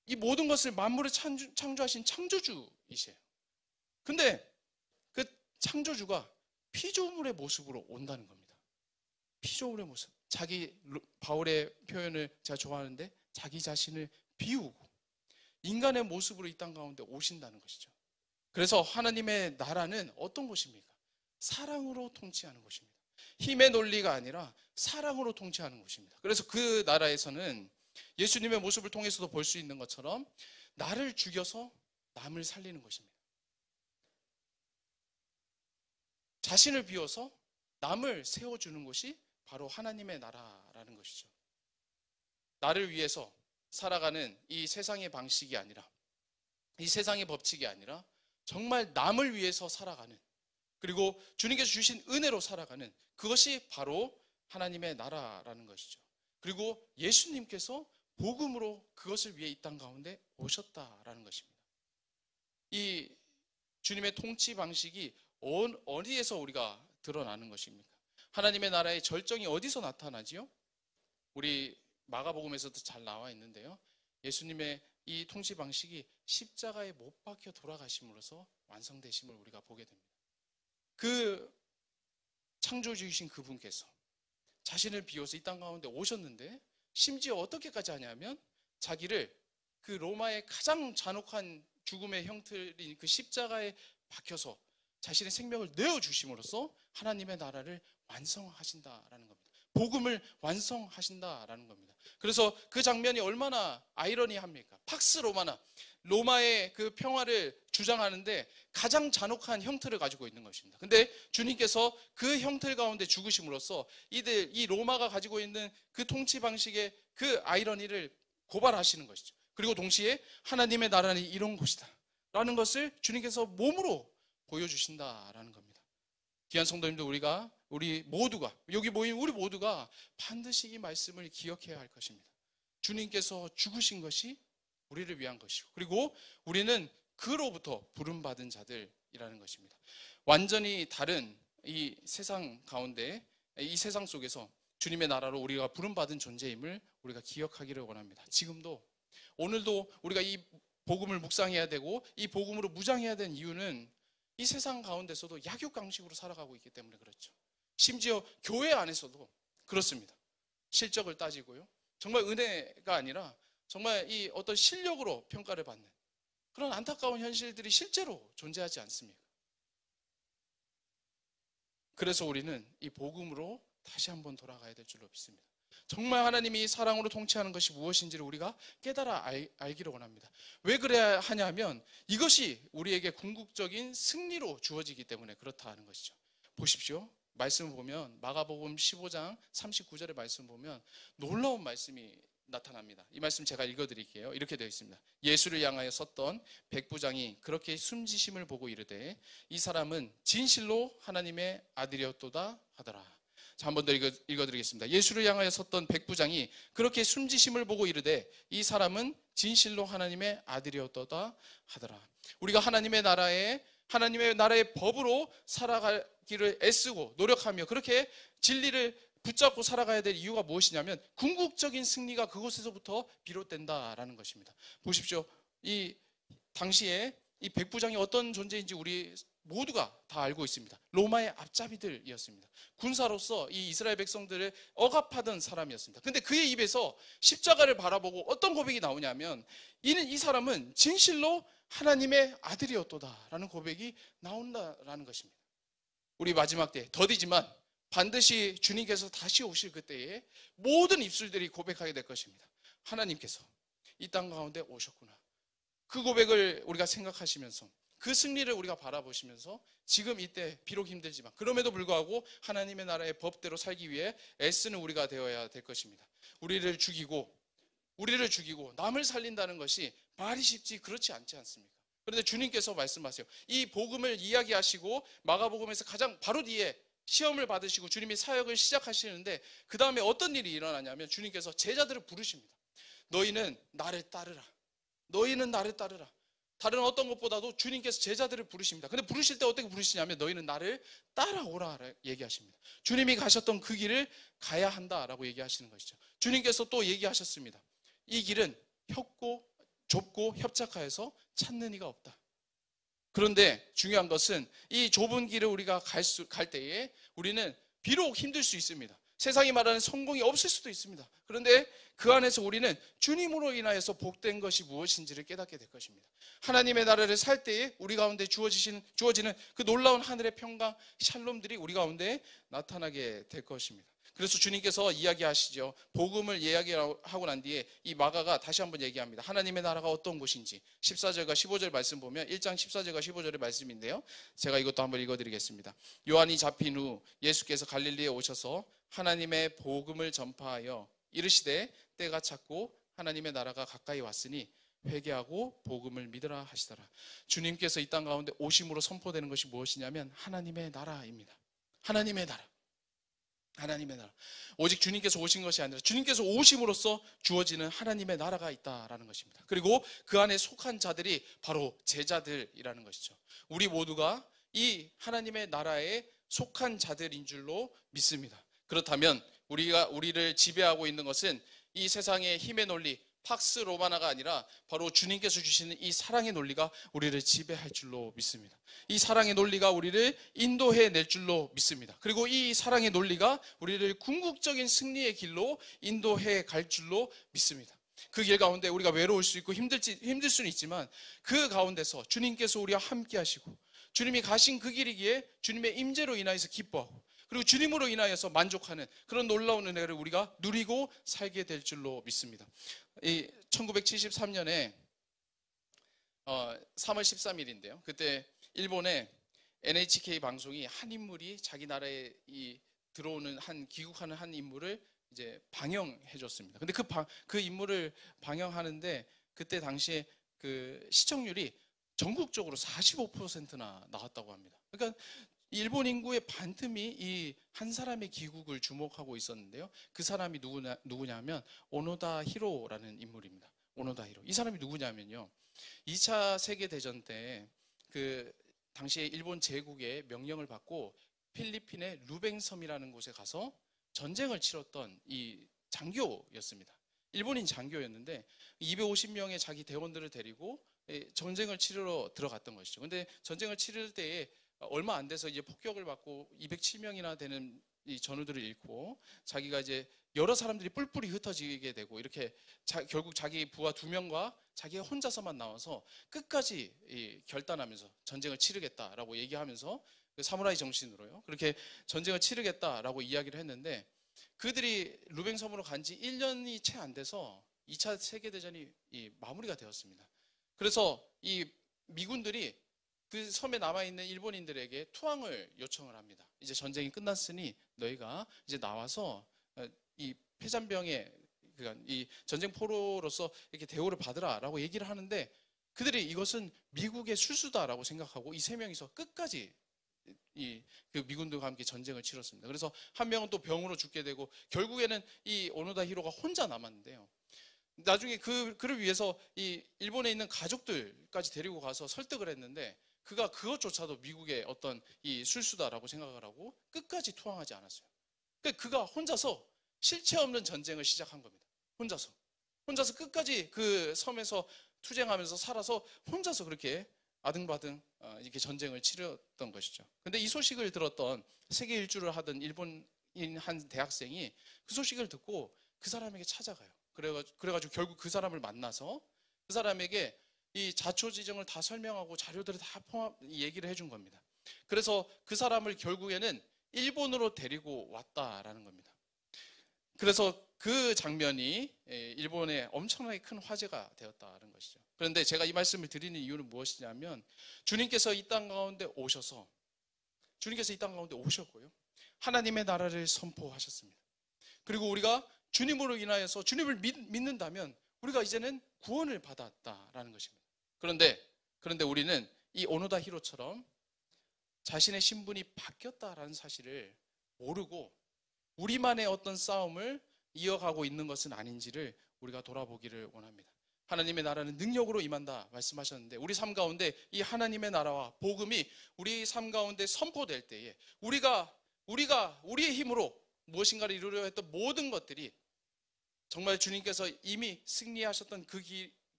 이 모든 것을 만물을 창조하신 창조주이세요. 근데 그 창조주가 피조물의 모습으로 온다는 겁니다. 피조물의 모습. 바울의 표현을 제가 좋아하는데, 자기 자신을 비우고 인간의 모습으로 이 땅 가운데 오신다는 것이죠. 그래서 하나님의 나라는 어떤 곳입니까? 사랑으로 통치하는 곳입니다. 힘의 논리가 아니라 사랑으로 통치하는 곳입니다. 그래서 그 나라에서는 예수님의 모습을 통해서도 볼 수 있는 것처럼 나를 죽여서 남을 살리는 것입니다. 자신을 비워서 남을 세워주는 것이 바로 하나님의 나라라는 것이죠. 나를 위해서 살아가는 이 세상의 방식이 아니라, 이 세상의 법칙이 아니라 정말 남을 위해서 살아가는, 그리고 주님께서 주신 은혜로 살아가는, 그것이 바로 하나님의 나라라는 것이죠. 그리고 예수님께서 복음으로 그것을 위해 이 땅 가운데 오셨다라는 것입니다. 이 주님의 통치 방식이 어디에서 우리가 드러나는 것입니까? 하나님의 나라의 절정이 어디서 나타나지요? 우리 마가복음에서도 잘 나와 있는데요. 예수님의 이 통치 방식이 십자가에 못 박혀 돌아가심으로써 완성되심을 우리가 보게 됩니다. 그 창조주이신 그분께서 자신을 비워서 이 땅 가운데 오셨는데, 심지어 어떻게까지 하냐면 자기를 그 로마의 가장 잔혹한 죽음의 형틀인 그 십자가에 박혀서 자신의 생명을 내어주심으로써 하나님의 나라를 완성하신다라는 겁니다. 복음을 완성하신다라는 겁니다. 그래서 그 장면이 얼마나 아이러니합니까? 팍스 로마나, 로마의 그 평화를 주장하는데 가장 잔혹한 형틀을 가지고 있는 것입니다. 근데 주님께서 그 형틀 가운데 죽으심으로써 이 로마가 가지고 있는 그 통치 방식의 그 아이러니를 고발하시는 것이죠. 그리고 동시에 하나님의 나라는 이런 곳이다 라는 것을 주님께서 몸으로 보여주신다라는 겁니다. 귀한 성도님들, 우리 모두가, 여기 모인 우리 모두가 반드시 이 말씀을 기억해야 할 것입니다. 주님께서 죽으신 것이 우리를 위한 것이고, 그리고 우리는 그로부터 부름받은 자들이라는 것입니다. 완전히 다른 이 세상 가운데, 이 세상 속에서 주님의 나라로 우리가 부름받은 존재임을 우리가 기억하기를 원합니다. 지금도, 오늘도 우리가 이 복음을 묵상해야 되고 이 복음으로 무장해야 되는 이유는 이 세상 가운데서도 약육강식으로 살아가고 있기 때문에 그렇죠. 심지어 교회 안에서도 그렇습니다. 실적을 따지고요, 정말 은혜가 아니라 정말 이 어떤 실력으로 평가를 받는 그런 안타까운 현실들이 실제로 존재하지 않습니까? 그래서 우리는 이 복음으로 다시 한번 돌아가야 될 줄로 믿습니다. 정말 하나님이 사랑으로 통치하는 것이 무엇인지를 우리가 깨달아 알기를 원합니다. 왜 그래야 하냐면 이것이 우리에게 궁극적인 승리로 주어지기 때문에 그렇다는 것이죠. 보십시오. 말씀을 보면 마가복음 15장 39절의 말씀 보면 놀라운 말씀이 나타납니다. 이 말씀 제가 읽어드릴게요. 이렇게 되어 있습니다. 예수를 향하여 섰던 백부장이 그렇게 숨지심을 보고 이르되 이 사람은 진실로 하나님의 아들이었도다 하더라. 자, 한 번 더 읽어드리겠습니다. 예수를 향하여 섰던 백부장이 그렇게 숨지심을 보고 이르되 이 사람은 진실로 하나님의 아들이었도다 하더라. 우리가 하나님의 나라의 법으로 살아가기를 애쓰고 노력하며 그렇게 진리를 붙잡고 살아가야 될 이유가 무엇이냐면 궁극적인 승리가 그곳에서부터 비롯된다라는 것입니다. 보십시오. 이 당시에 이 백부장이 어떤 존재인지 우리 모두가 다 알고 있습니다. 로마의 앞잡이들이었습니다. 군사로서 이 이스라엘 백성들을 억압하던 사람이었습니다. 근데 그의 입에서 십자가를 바라보고 어떤 고백이 나오냐면 이 사람은 진실로 하나님의 아들이었도다라는 고백이 나온다라는 것입니다. 우리 마지막 때 더디지만 반드시 주님께서 다시 오실 그때에 모든 입술들이 고백하게 될 것입니다. 하나님께서 이 땅 가운데 오셨구나. 그 고백을 우리가 생각하시면서 그 승리를 우리가 바라보시면서 지금 이때 비록 힘들지만 그럼에도 불구하고 하나님의 나라의 법대로 살기 위해 애쓰는 우리가 되어야 될 것입니다. 우리를 죽이고 남을 살린다는 것이 말이 쉽지 그렇지 않지 않습니까? 그런데 주님께서 말씀하세요. 이 복음을 이야기하시고 마가복음에서 가장 바로 뒤에 시험을 받으시고 주님이 사역을 시작하시는데 그 다음에 어떤 일이 일어나냐면 주님께서 제자들을 부르십니다. 너희는 나를 따르라. 너희는 나를 따르라. 다른 어떤 것보다도 주님께서 제자들을 부르십니다. 근데 부르실 때 어떻게 부르시냐면 너희는 나를 따라오라 얘기하십니다. 주님이 가셨던 그 길을 가야 한다라고 얘기하시는 것이죠. 주님께서 또 얘기하셨습니다. 이 길은 좁고 협착하여서 찾는 이가 없다. 그런데 중요한 것은 이 좁은 길을 우리가 갈 때에 우리는 비록 힘들 수 있습니다. 세상이 말하는 성공이 없을 수도 있습니다. 그런데 그 안에서 우리는 주님으로 인하여서 복된 것이 무엇인지를 깨닫게 될 것입니다. 하나님의 나라를 살 때에 우리 가운데 주어지는 그 놀라운 하늘의 평강, 샬롬들이 우리 가운데 나타나게 될 것입니다. 그래서 주님께서 이야기하시죠. 복음을 이야기하고 난 뒤에 이 마가가 다시 한번 얘기합니다. 하나님의 나라가 어떤 곳인지 14절과 15절 말씀 보면 1장 14절과 15절의 말씀인데요. 제가 이것도 한번 읽어드리겠습니다. 요한이 잡힌 후 예수께서 갈릴리에 오셔서 하나님의 복음을 전파하여 이르시되 때가 찼고 하나님의 나라가 가까이 왔으니 회개하고 복음을 믿으라 하시더라. 주님께서 이 땅 가운데 오심으로 선포되는 것이 무엇이냐면 하나님의 나라입니다. 하나님의 나라. 오직 주님께서 오신 것이 아니라 주님께서 오심으로써 주어지는 하나님의 나라가 있다라는 것입니다. 그리고 그 안에 속한 자들이 바로 제자들이라는 것이죠. 우리 모두가 이 하나님의 나라에 속한 자들인 줄로 믿습니다. 그렇다면 우리를 지배하고 있는 것은 이 세상의 힘의 논리, 팍스 로마나가 아니라 바로 주님께서 주시는 이 사랑의 논리가 우리를 지배할 줄로 믿습니다. 이 사랑의 논리가 우리를 인도해 낼 줄로 믿습니다. 그리고 이 사랑의 논리가 우리를 궁극적인 승리의 길로 인도해 갈 줄로 믿습니다. 그 길 가운데 우리가 외로울 수 있고 힘들 수는 있지만 그 가운데서 주님께서 우리와 함께 하시고 주님이 가신 그 길이기에 주님의 임재로 인하여서 기뻐하고 그리고 주님으로 인하여서 만족하는 그런 놀라운 은혜를 우리가 누리고 살게 될 줄로 믿습니다. 1973년에 3월 13일인데요. 그때 일본의 NHK 방송이 한 인물이 자기 나라에 귀국하는 한 인물을 이제 방영해 줬습니다. 근데 그 인물을 방영하는데 그때 당시에 그 시청률이 전국적으로 45%나 나왔다고 합니다. 그러니까 일본 인구의 반틈이 이 한 사람의 귀국을 주목하고 있었는데요. 그 사람이 누구냐면 오노다 히로라는 인물입니다. 오노다 히로. 이 사람이 누구냐면요. 2차 세계대전 때 그 당시에 일본 제국의 명령을 받고 필리핀의 루뱅섬이라는 곳에 가서 전쟁을 치렀던 이 장교였습니다. 일본인 장교였는데 250명의 자기 대원들을 데리고 전쟁을 치르러 들어갔던 것이죠. 근데 전쟁을 치를 때에 얼마 안 돼서 이제 폭격을 받고 207명이나 되는 이 전우들을 잃고 자기가 이제 여러 사람들이 뿔뿔이 흩어지게 되고 이렇게 결국 자기 부하 2명과 자기가 혼자서만 나와서 끝까지 결단하면서 전쟁을 치르겠다라고 얘기하면서 그 사무라이 정신으로요. 그렇게 전쟁을 치르겠다라고 이야기를 했는데 그들이 루뱅섬으로 간 지 1년이 채 안 돼서 2차 세계대전이 마무리가 되었습니다. 그래서 이 미군들이 그 섬에 남아있는 일본인들에게 투항을 요청을 합니다. 이제 전쟁이 끝났으니 너희가 이제 나와서 이 폐잔병의 이 전쟁 포로로서 이렇게 대우를 받으라라고 얘기를 하는데 그들이 이것은 미국의 술수다라고 생각하고 이 3명이서 끝까지 그 미군들과 함께 전쟁을 치렀습니다. 그래서 한 명은 또 병으로 죽게 되고 결국에는 이 오노다 히로가 혼자 남았는데요. 나중에 그를 위해서 이 일본에 있는 가족들까지 데리고 가서 설득을 했는데 그가 그것조차도 미국의 어떤 이 술수다라고 생각을 하고 끝까지 투항하지 않았어요. 그러니까 그가 혼자서 실체 없는 전쟁을 시작한 겁니다. 혼자서 끝까지 그 섬에서 투쟁하면서 살아서 혼자서 그렇게 아등바등 이렇게 전쟁을 치렀던 것이죠. 근데 이 소식을 들었던 세계 일주를 하던 일본인 한 대학생이 그 소식을 듣고 그 사람에게 찾아가요. 그래가지고 결국 그 사람을 만나서 그 사람에게 이 자초지정을 다 설명하고 자료들을 다 얘기를 해준 겁니다. 그래서 그 사람을 결국에는 일본으로 데리고 왔다라는 겁니다. 그래서 그 장면이 일본에 엄청나게 큰 화제가 되었다는 것이죠. 그런데 제가 이 말씀을 드리는 이유는 무엇이냐면 주님께서 이 땅 가운데 오셨고요. 하나님의 나라를 선포하셨습니다. 그리고 우리가 주님으로 인하여서 주님을 믿는다면 우리가 이제는 구원을 받았다라는 것입니다. 그런데 우리는 이 오노다 히로처럼 자신의 신분이 바뀌었다라는 사실을 모르고 우리만의 어떤 싸움을 이어가고 있는 것은 아닌지를 우리가 돌아보기를 원합니다. 하나님의 나라는 능력으로 임한다 말씀하셨는데 우리 삶 가운데 이 하나님의 나라와 복음이 우리 삶 가운데 선포될 때에 우리가 우리의 힘으로 무엇인가를 이루려 했던 모든 것들이 정말 주님께서 이미 승리하셨던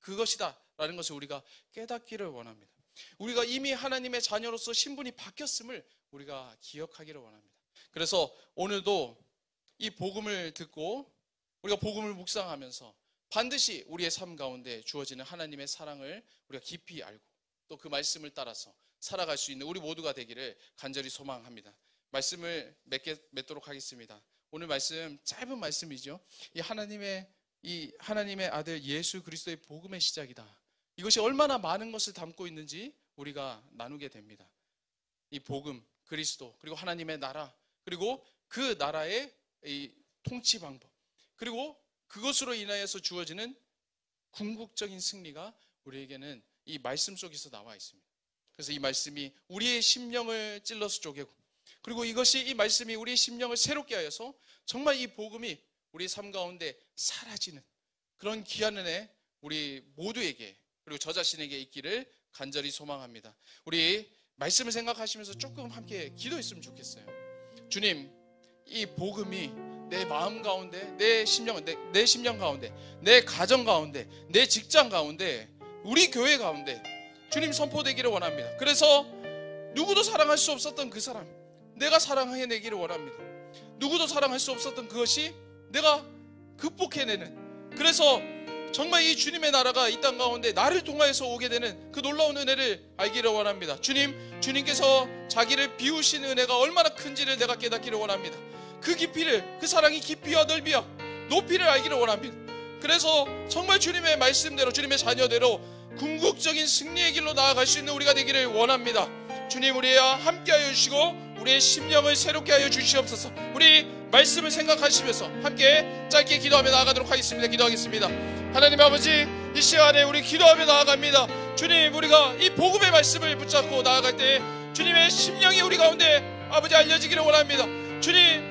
그것이다 라는 것을 우리가 깨닫기를 원합니다. 우리가 이미 하나님의 자녀로서 신분이 바뀌었음을 우리가 기억하기를 원합니다. 그래서 오늘도 이 복음을 듣고 우리가 복음을 묵상하면서 반드시 우리의 삶 가운데 주어지는 하나님의 사랑을 우리가 깊이 알고 또 그 말씀을 따라서 살아갈 수 있는 우리 모두가 되기를 간절히 소망합니다. 말씀을 맺도록 하겠습니다. 오늘 말씀 짧은 말씀이죠. 이 하나님의 아들 예수 그리스도의 복음의 시작이다. 이것이 얼마나 많은 것을 담고 있는지 우리가 나누게 됩니다. 이 복음, 그리스도, 그리고 하나님의 나라, 그리고 그 나라의 이 통치 방법, 그리고 그것으로 인하여서 주어지는 궁극적인 승리가 우리에게는 이 말씀 속에서 나와 있습니다. 그래서 이 말씀이 우리의 심령을 찔러서 쪼개고 그리고 이 말씀이 우리의 심령을 새롭게 하여서 정말 이 복음이 우리 삶 가운데 사라지는 그런 귀한 은혜 우리 모두에게 그리고 저 자신에게 있기를 간절히 소망합니다. 우리 말씀을 생각하시면서 조금 함께 기도했으면 좋겠어요. 주님, 이 복음이 내 마음 가운데, 내 심령 가운데, 내 가정 가운데, 내 직장 가운데, 우리 교회 가운데 주님 선포되기를 원합니다. 그래서 누구도 사랑할 수 없었던 그 사람, 내가 사랑해내기를 원합니다. 누구도 사랑할 수 없었던 그것이 내가 극복해내는, 그래서 정말 이 주님의 나라가 이 땅 가운데 나를 통하여서 오게 되는 그 놀라운 은혜를 알기를 원합니다. 주님께서 자기를 비우신 은혜가 얼마나 큰지를 내가 깨닫기를 원합니다. 그 깊이를, 그 사랑이 깊이와 넓이와 높이를 알기를 원합니다. 그래서 정말 주님의 말씀대로, 주님의 자녀대로 궁극적인 승리의 길로 나아갈 수 있는 우리가 되기를 원합니다. 주님, 우리와 함께하여 주시고 우리의 심령을 새롭게 하여 주시옵소서. 우리 말씀을 생각하시면서 함께 짧게 기도하며 나아가도록 하겠습니다. 기도하겠습니다. 하나님 아버지, 이 시간에 우리 기도하며 나아갑니다. 주님, 우리가 이 복음의 말씀을 붙잡고 나아갈 때 주님의 심령이 우리 가운데 아버지 알려지기를 원합니다. 주님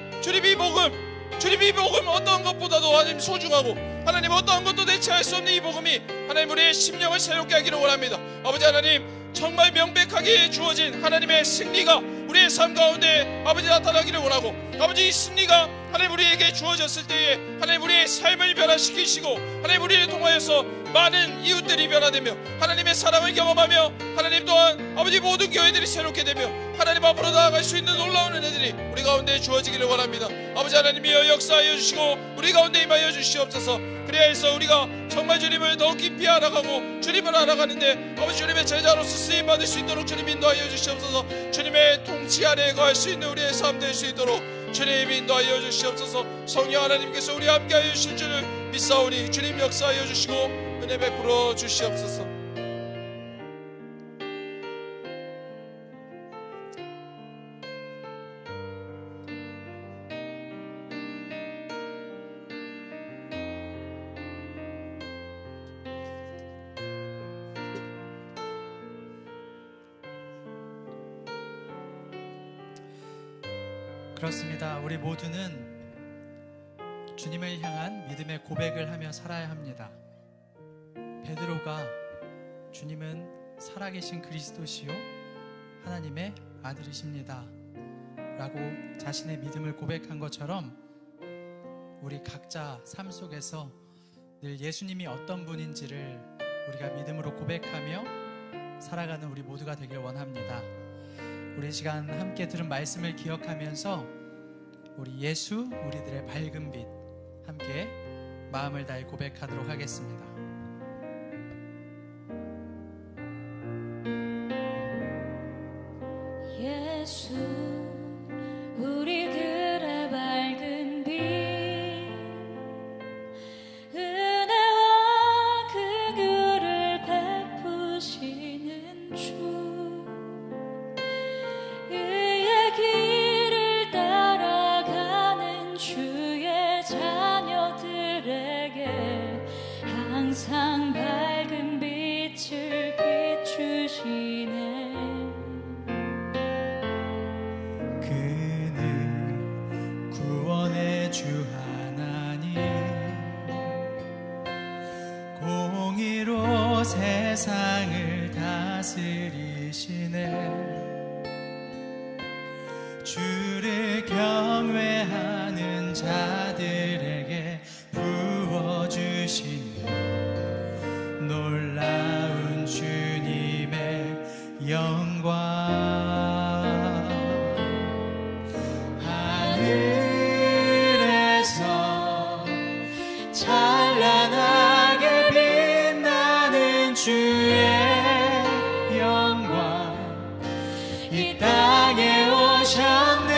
이 복음 어떤 것보다도 하나님 소중하고 하나님 어떠한 것도 대체할 수 없는 이 복음이 하나님 우리의 심령을 새롭게 하기를 원합니다. 아버지 하나님 정말 명백하게 주어진 하나님의 승리가 우리의 삶 가운데 아버지 나타나기를 원하고 아버지 이 승리가 하나님 우리에게 주어졌을 때에 하나님 우리의 삶을 변화시키시고 하나님 우리를 통하여서 많은 이웃들이 변화되며 하나님의 사랑을 경험하며 하나님 또한 아버지 모든 교회들이 새롭게 되며 하나님 앞으로 나아갈 수 있는 놀라운 은혜들이 우리 가운데 주어지기를 원합니다. 아버지 하나님이여 역사하여 주시고 우리 가운데 임하여 주시옵소서. 그래야 해서 우리가 정말 주님을 더 깊이 알아가고 주님을 알아가는데 아버지 주님의 제자로서 쓰임받을 수 있도록 주님 인도하여 주시옵소서. 주님의 통치 아래에 거할 수 있는 우리의 삶 될 수 있도록 주님 인도하여 주시옵소서. 성령 하나님께서 우리 함께하여 주실 줄을 믿사오니 주님 역사하여 주시고 은혜 베풀어 주시옵소서. 그렇습니다. 우리 모두는 주님을 향한 믿음의 고백을 하며 살아야 합니다. 베드로가 주님은 살아계신 그리스도시요 하나님의 아들이십니다 라고 자신의 믿음을 고백한 것처럼 우리 각자 삶 속에서 늘 예수님이 어떤 분인지를 우리가 믿음으로 고백하며 살아가는 우리 모두가 되길 원합니다. 우리 시간 함께 들은 말씀을 기억하면서 우리 예수 우리들의 밝은 빛 함께 마음을 다해 고백하도록 하겠습니다. 예수 우리들의 밝은 빛 은혜와 긍휼을 베푸시는 주 의의 길을 따라가는 주의 자녀들에게 항상 밝은 빛을 비추시네. 그는 구원의 주 하나님 공의로 세상을 다스리시네. 주를 경외하는 자들에게 부어주시는 놀라운 주님의 영광. 하늘에서 찬란하게 빛나는 주의 영광 이 땅에 오셨네.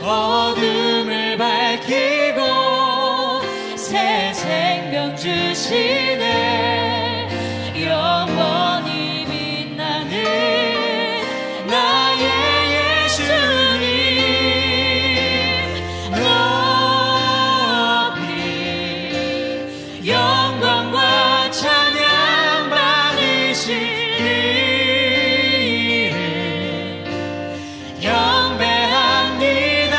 어둠을 밝히고 새 생명 주시네. 영원히 빛나는 나의 예수님 높이 영광과 찬양 받으시기를 경배합니다.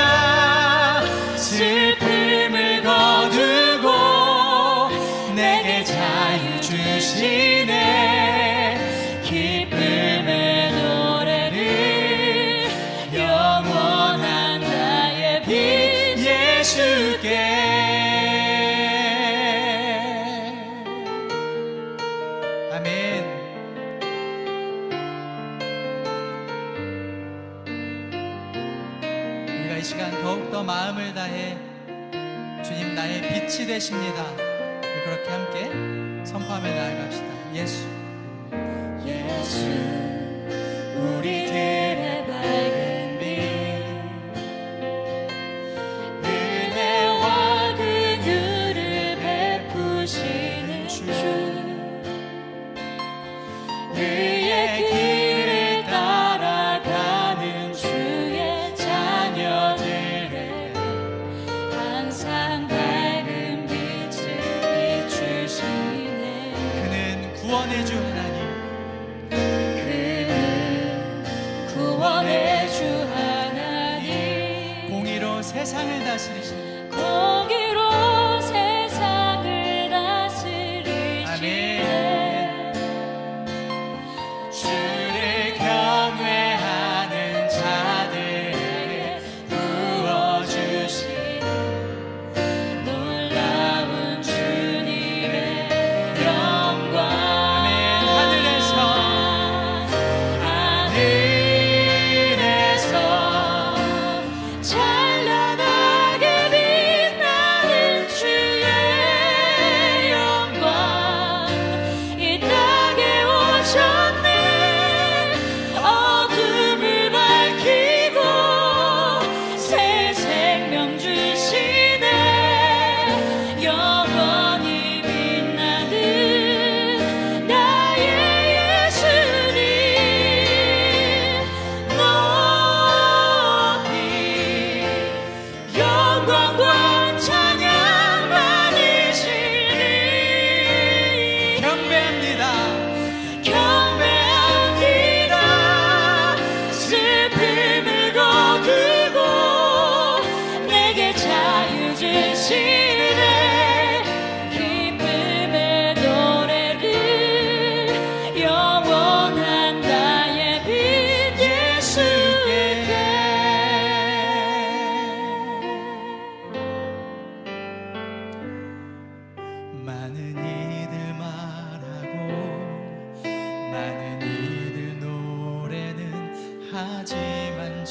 슬픔을 거두고 내게 자유 주시네. 기쁨의 노래를 영원한 나의 빛 예수께. 아멘. 우리가 이 시간 더욱더 마음을 다해 주님 나의 빛이 되십니다 그렇게 함께 선포하며 나아갑시다. 예수 예수 우리들의 밝은 빛 은혜와 긍휼을 베푸시는 주 의의 길을 따라가는 주의 자녀들에게 항상 밝은 빛을 비추시네. 그는 구원의 주 하나님 그는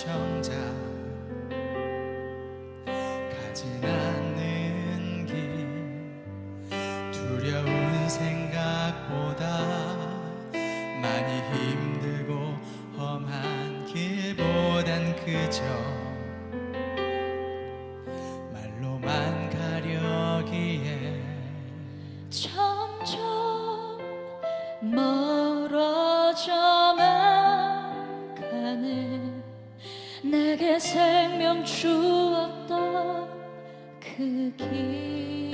정작 가진 않는 길 두려운 생각보다 많이 힘들고 험한 길보단 그저 말로만 가려기에 점점 멀어져만 가네. 내게 생명 주었던 그 길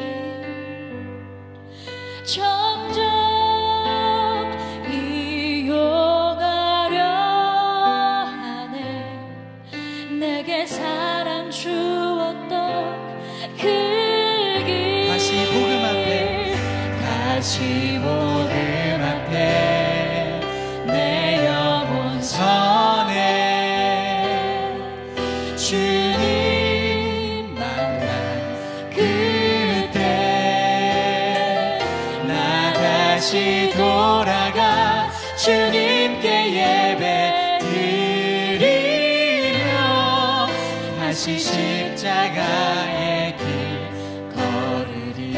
점점 이용하려 하네. 내게 사랑 주었던 그 길 다시 복음 앞에 다시 복음 앞에 내 영혼 선에 주님 만난 그때 나 다시 돌아가 주님께 예배 드리며 다시 십자가의 길 걸으리.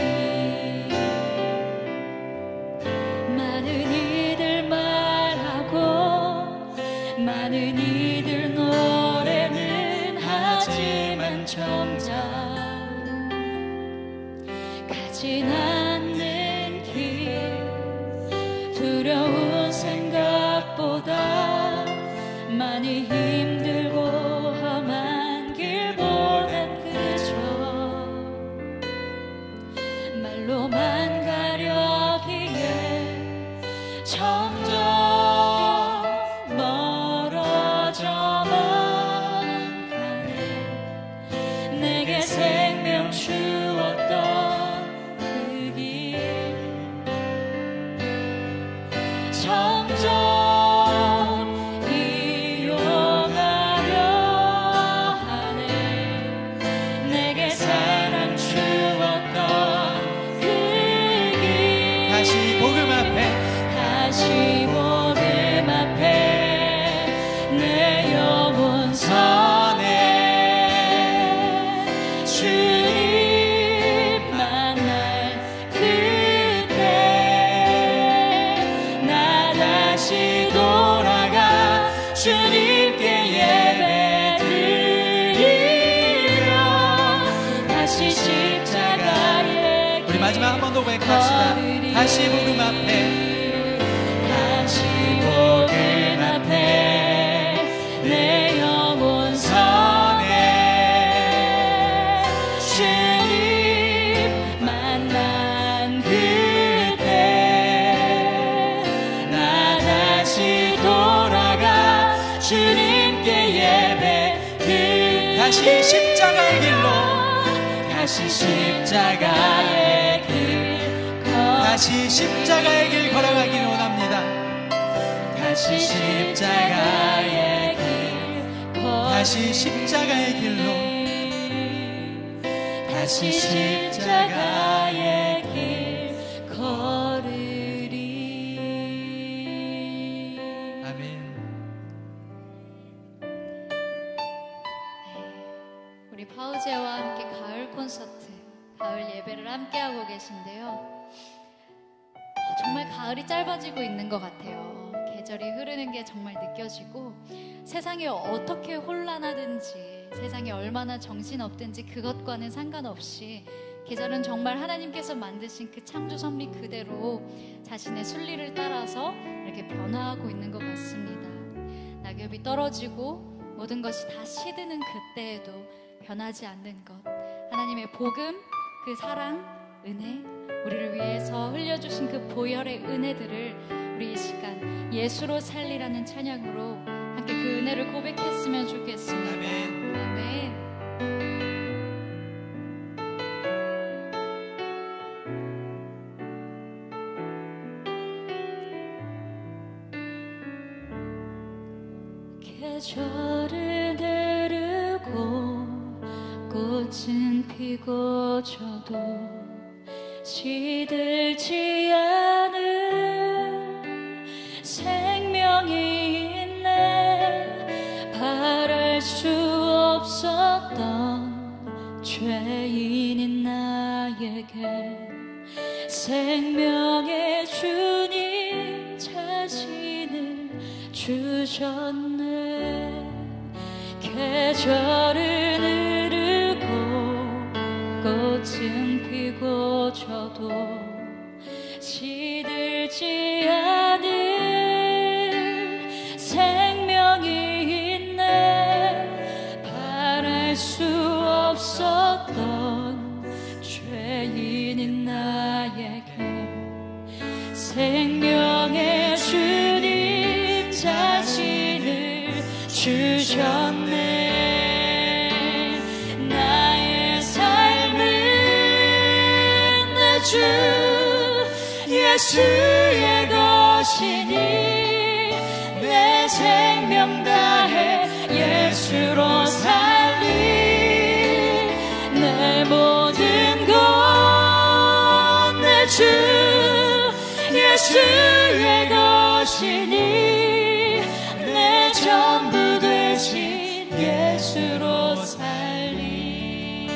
많은 이들 말하고 많은 이들 노래는 하지만 정작 가진 않는 길 두려운 생각보다 많이 힘들고 험한 길보단 그저 말로만 가려기에 점점 멀어져만 가네. 내게 생명 주었던 그 길 점점 이용하려 하네. 내게 사랑 주었던 그 길 다시 복음 앞에 다시 복음 앞에 내 영혼 선에 주님 만날 그때 나 다시 돌아가 주님께 예배 드리며 다시 십자가에 우리 마지막 한 번 더 고백합시다. 다시 복음 앞에 다시 복음 앞에 내 영혼 선에 주님 만난 그때 나 다시 돌아가 주님께 예배 드리며 다시 십자가의 길로 다시 십자가의 길 다시 십자가의 길 걸어가기를 원합니다. 다시 십자가의 길 다시 십자가의 길로 다시 십자가의 길 걸으리. 아멘. 우리 파우제와 함께 가을 콘서트, 가을 예배를 함께하고 계신데요. 정말 가을이 짧아지고 있는 것 같아요. 계절이 흐르는 게 정말 느껴지고 세상이 어떻게 혼란하든지 세상이 얼마나 정신없든지 그것과는 상관없이 계절은 정말 하나님께서 만드신 그 창조 섭리 그대로 자신의 순리를 따라서 이렇게 변화하고 있는 것 같습니다. 낙엽이 떨어지고 모든 것이 다 시드는 그때에도 변하지 않는 것, 하나님의 복음, 그 사랑, 은혜, 우리를 위해서 흘려주신 그 보혈의 은혜들을 우리 이 시간 예수로 살리라는 찬양으로 함께 그 은혜를 고백했으면 좋겠습니다. 아멘. 아멘. 계절은 흐르고 꽃은 피고 져도 시들지 않은 생명이 있네. 바랄 나에게 생명의 주님 자신을 주셨네. 계절은 흐르고 꽃은 피고 져도 시들지 않을 생명이 있네. 바랄 수 없었던 죄인인 나에게 생명의 주님 자신을 주셨네. 나의 삶은 내 주 예수의 것이니 내 생명 다해 예수로 살리. 내 모든 것 내 주 예수의 것이니 내 전부 되신 예수로 살리.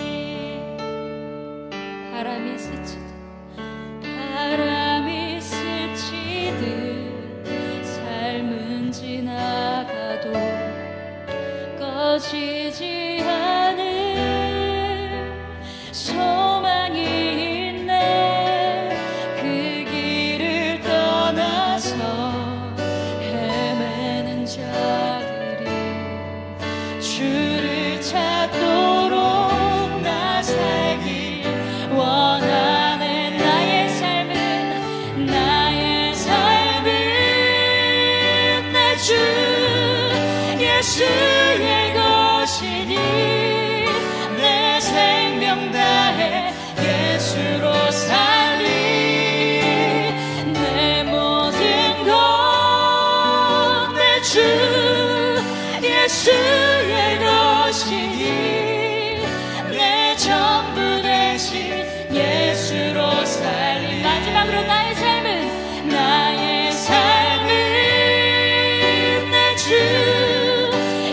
바람이 스치듯 삶은 지나가도 꺼지지 않은 소망이 있네. 그 길을 떠나서 헤매는 자들이 주를 찾도록 나 살길 원하네. 나의 삶은 내 주 예수의 것이니 내 생명 다해 예수로 살리. 내 모든 것 내 주 예수의 것이니 내 전부 되신 예수로 살리. 마지막으로 나의 삶은 내 주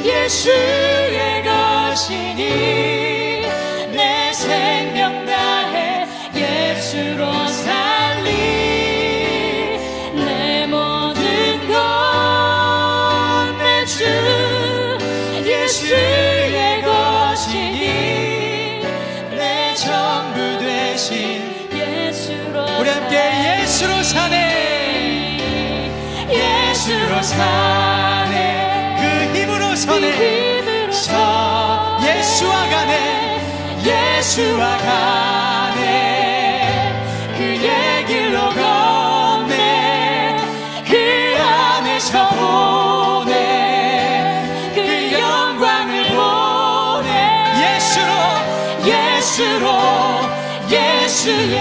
예수의 것이니 내 생명 다해 예수로 살리. 내 모든 것 내 주 예수의 것이니 내 전부 되신 예수로. 우리 함께 예수로 사네. 예수로 사네. 그 힘으로 서네. 예수와 가네. 예수와 가네. 그의 길로 걷네. 그 안에서 보네. 그 영광을 보네. 예수로 예수의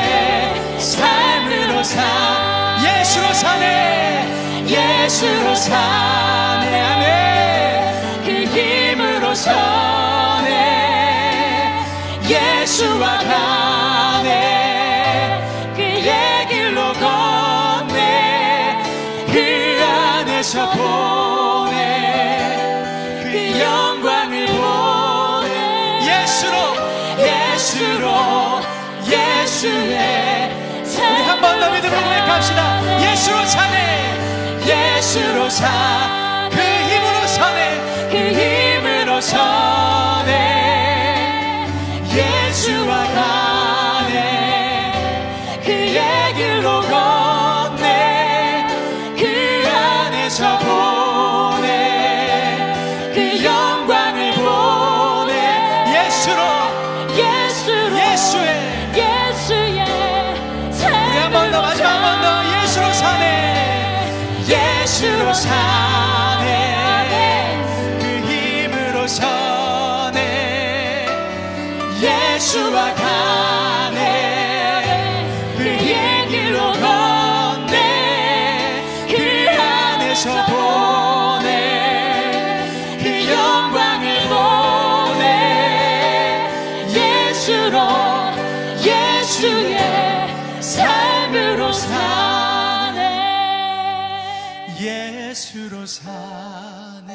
삶으로 예수로 사네. 예수로 사네. 아멘. 그 힘으로 서네. 예수와 가네. 그의 길로 걷네. 그 안에서 보네. 그 영광을 보네. 예수로 예수의 우리 한 번 더 믿음으로 고백합시다. 예수로 사네. 예수로 사. 그 힘으로 서네. 그 힘으로 서네. 예수와 가네. 그의 길로 걷네. 그 안에서 보네. 그 영광을 보네. 예수의 우리 한 번 더 마지막 한 번 더 예수로 사네. 예수로 사네. 그 힘으로 서네. 예수와 가네. 그의 길로 걷네. 그 안에서 보네. 그 영광을 보네. 예수의 삶으로 사네. 예수로 사네.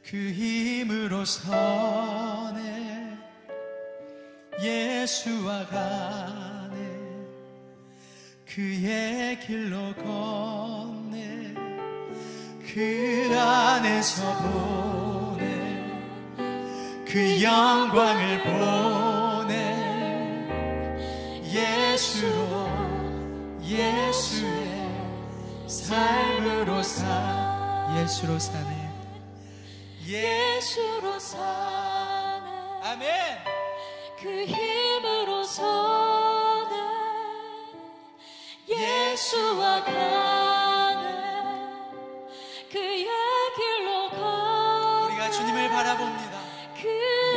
그 힘으로 서네. 예수와 가네 그의 길로 걷네 그 안에서 보네 그 영광을 보네 예수로 예수의 삶으로 예수로 사네 예수로 사네 아멘 그 힘으로 서네 예수와 가네 그의 길로 가네 우리가 주님을 바라봅니다 그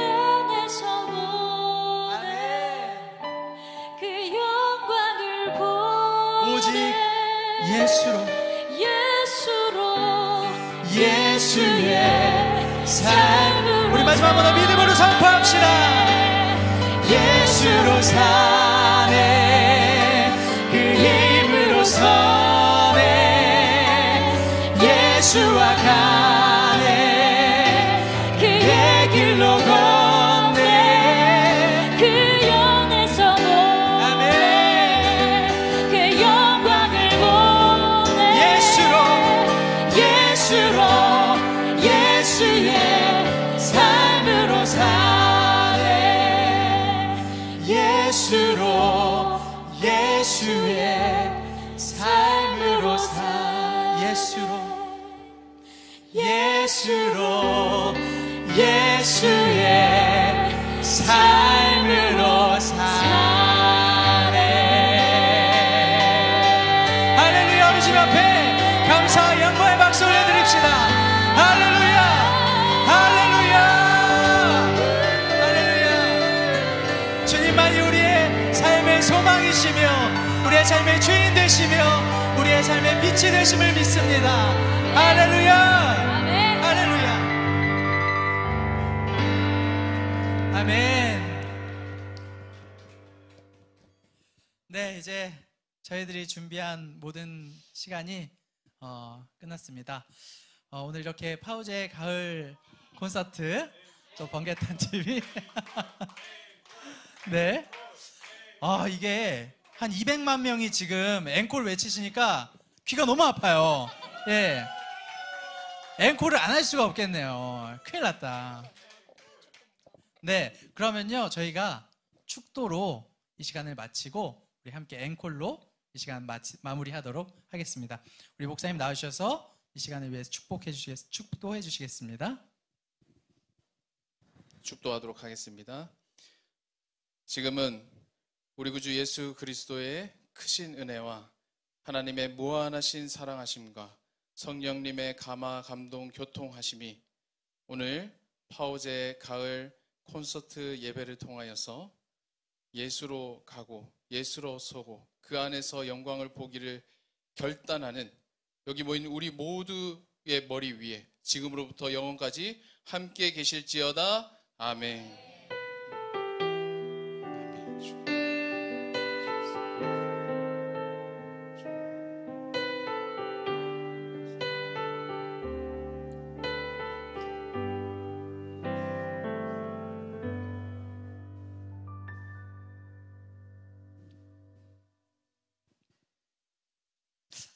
안에서 보네 그 영광을 보네 오직 예수로 예수의 삶 우리 마지막으로 믿음으로 선포합시다 예수로 사네 그 힘으로 서네 예수와 가네 그의 길로 걷네 그 영에서 보네 그 영광을 보네 예수로 예수의 삶으로 사네 예수로 예수의 삶으로 예수로 예수의 삶으로 사네 할렐루야 우리 주님 앞에 감사와 영광의 박수 올려드립시다 할렐루야 할렐루야 할렐루야 주님만이 우리의 삶의 소망이시며 우리의 삶의 주인 되시며 우리의 삶의 빛이 되심을 믿습니다 할렐루야 할렐루야 아멘 네 이제 저희들이 준비한 모든 시간이 끝났습니다 오늘 이렇게 파우제 가을 콘서트 또 번개탄 TV 네 이게 한 200만 명이 지금 앵콜 외치시니까 귀가 너무 아파요 예. 앵콜을 안 할 수가 없겠네요 큰일 났다 네 그러면요 저희가 축도로 이 시간을 마치고 우리 함께 앵콜로 이 시간 마무리하도록 하겠습니다 우리 목사님 나오셔서 이 시간을 위해서 축도해 주시겠습니다 축도하도록 하겠습니다. 지금은 우리 구주 예수 그리스도의 크신 은혜와 하나님의 무한하신 사랑하심과 성령님의 감화 감동 교통하심이 오늘 파오제 가을 콘서트 예배를 통하여서 예수로 가고 예수로 서고 그 안에서 영광을 보기를 결단하는 여기 모인 우리 모두의 머리 위에 지금으로부터 영원까지 함께 계실지어다. 아멘.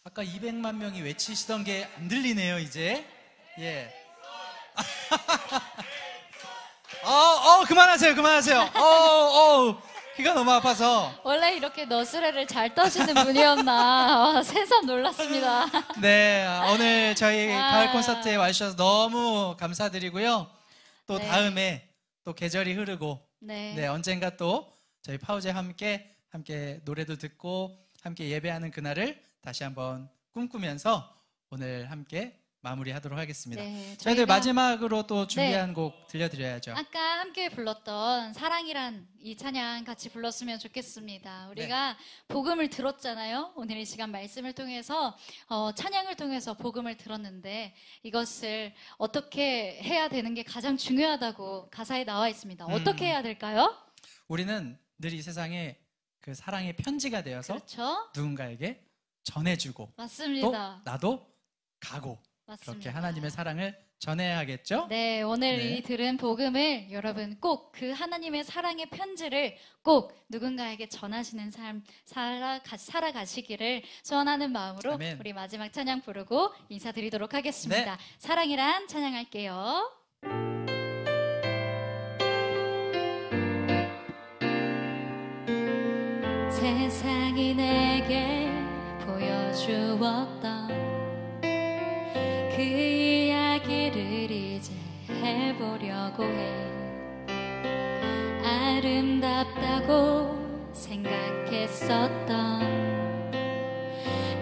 아까 200만 명이 외치시던 게 안 들리네요, 이제. 예. 그만하세요. 귀가 너무 아파서. 원래 이렇게 너스레를 잘 떠시는 분이었나 새삼 놀랐습니다. 네, 오늘 저희 가을 콘서트에 와주셔서 너무 감사드리고요. 또 네. 다음에 또 계절이 흐르고 네. 언젠가 또 저희 파우제 함께 노래도 듣고 함께 예배하는 그날을 다시 한번 꿈꾸면서 오늘 함께 마무리하도록 하겠습니다. 네, 저희들 저희가- 마지막으로 또 준비한 곡 들려드려야죠. 아까 함께 불렀던 사랑이란 이 찬양 같이 불렀으면 좋겠습니다. 우리가 복음을 들었잖아요. 오늘 이 시간 말씀을 통해서 찬양을 통해서 복음을 들었는데 이것을 어떻게 해야 되는 게 가장 중요하다고 가사에 나와 있습니다. 어떻게 해야 될까요? 우리는 늘 이 세상에 그 사랑의 편지가 되어서 그렇죠? 누군가에게 전해주고 또 맞습니다. 나도 가고 맞습니다. 그렇게 하나님의 사랑을 전해야겠죠? 네, 오늘 네. 이 들은 복음을 여러분 꼭 그 하나님의 사랑의 편지를 꼭 누군가에게 전하시는 삶 살아가시기를 소원하는 마음으로 아멘. 우리 마지막 찬양 부르고 인사드리도록 하겠습니다. 네. 사랑이란 찬양할게요. 세상이 내게 보여주었던 그 이야기를 이제 해보려고 해. 아름답다고 생각했었던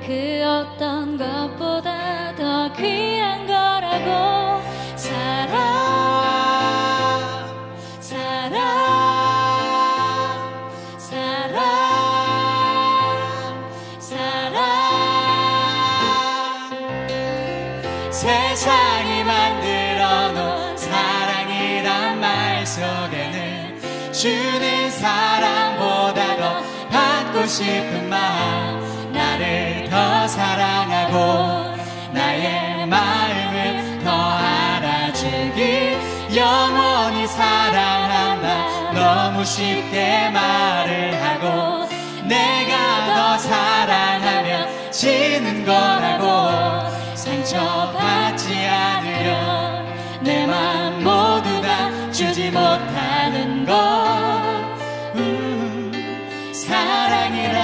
그 어떤 것보다 더 귀한 거라고. 세상이 만들어 놓은 사랑이란 말 속에는 주는 사랑보다 더 받고 싶은 마음, 나를 더 사랑하고 나의 마음을 더 알아주길, 영원히 사랑한다 너무 쉽게 말을 하고 내가 더 사랑하면 지는 거라고. 상처받지 않으려 내 맘 모두 다 주지 못하는 것, 사랑이라.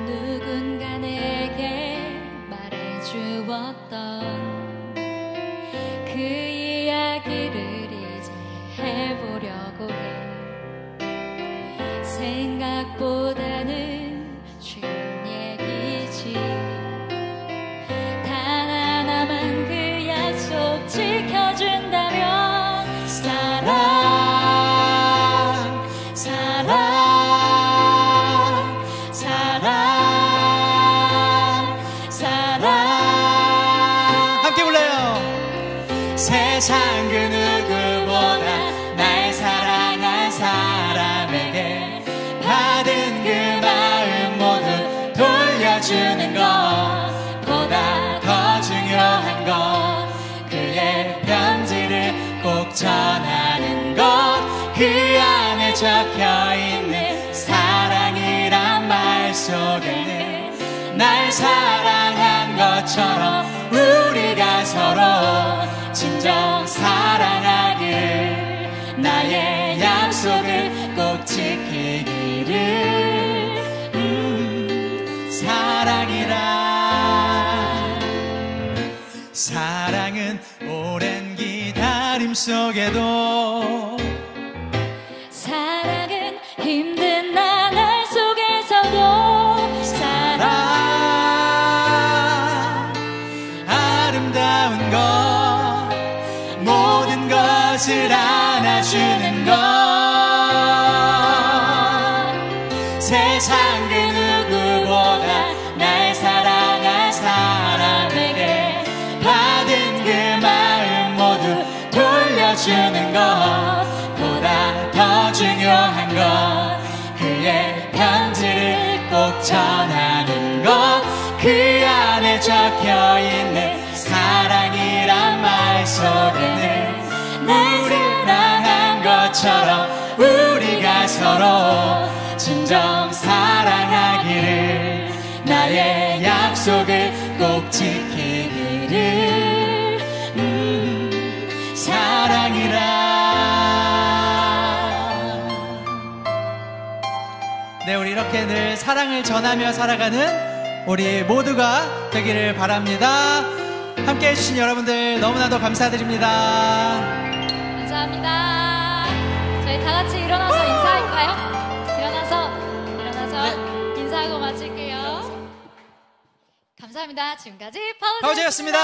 누군가 내게 말해주었던 그 이야기를 이제 해보려고 해. 생각보다는 쉬운 얘기지. 단 하나만 그 약속 지켜준다면 함께 불러요. 세상 그 누구보다 날 사랑한 사람에게 받은 그 마음 모두 돌려주는 것보다 더 중요한 것, 그의 편지를 꼭 전하는 것, 그 안에 적혀있는 사랑이란 말 속에는 날 사랑한 것처럼 우리가 서로 진정 사랑하길, 나의 약속을 꼭 지키기를. 사랑이란, 사랑은 오랜 기다림 속에도, 사랑은 힘든 나날 속에서도 사랑 아름다운 것, 모든 것을 안아주는 것, 세상 그 누구보다 날 사랑한 사람에게 받은 그 마음 모두 돌려주는 것보다 더 중요한 것, 그의 편지를 꼭 전하는 것, 그 안에 적혀있는 사랑이란 말 속에는 날 사랑한 것처럼 우리가 서로 진정 사랑하기를, 나의 약속을 꼭 지키기를. 사랑이라. 네, 우리 이렇게 늘 사랑을 전하며 살아가는 우리 모두가 되기를 바랍니다. 함께 해주신 여러분들 너무나도 감사드립니다. 감사합니다. 저희 다 같이 일어나서 인사할까요? 일어나서 네. 인사하고 마칠게요. 감사합니다. 지금까지 파우제였습니다.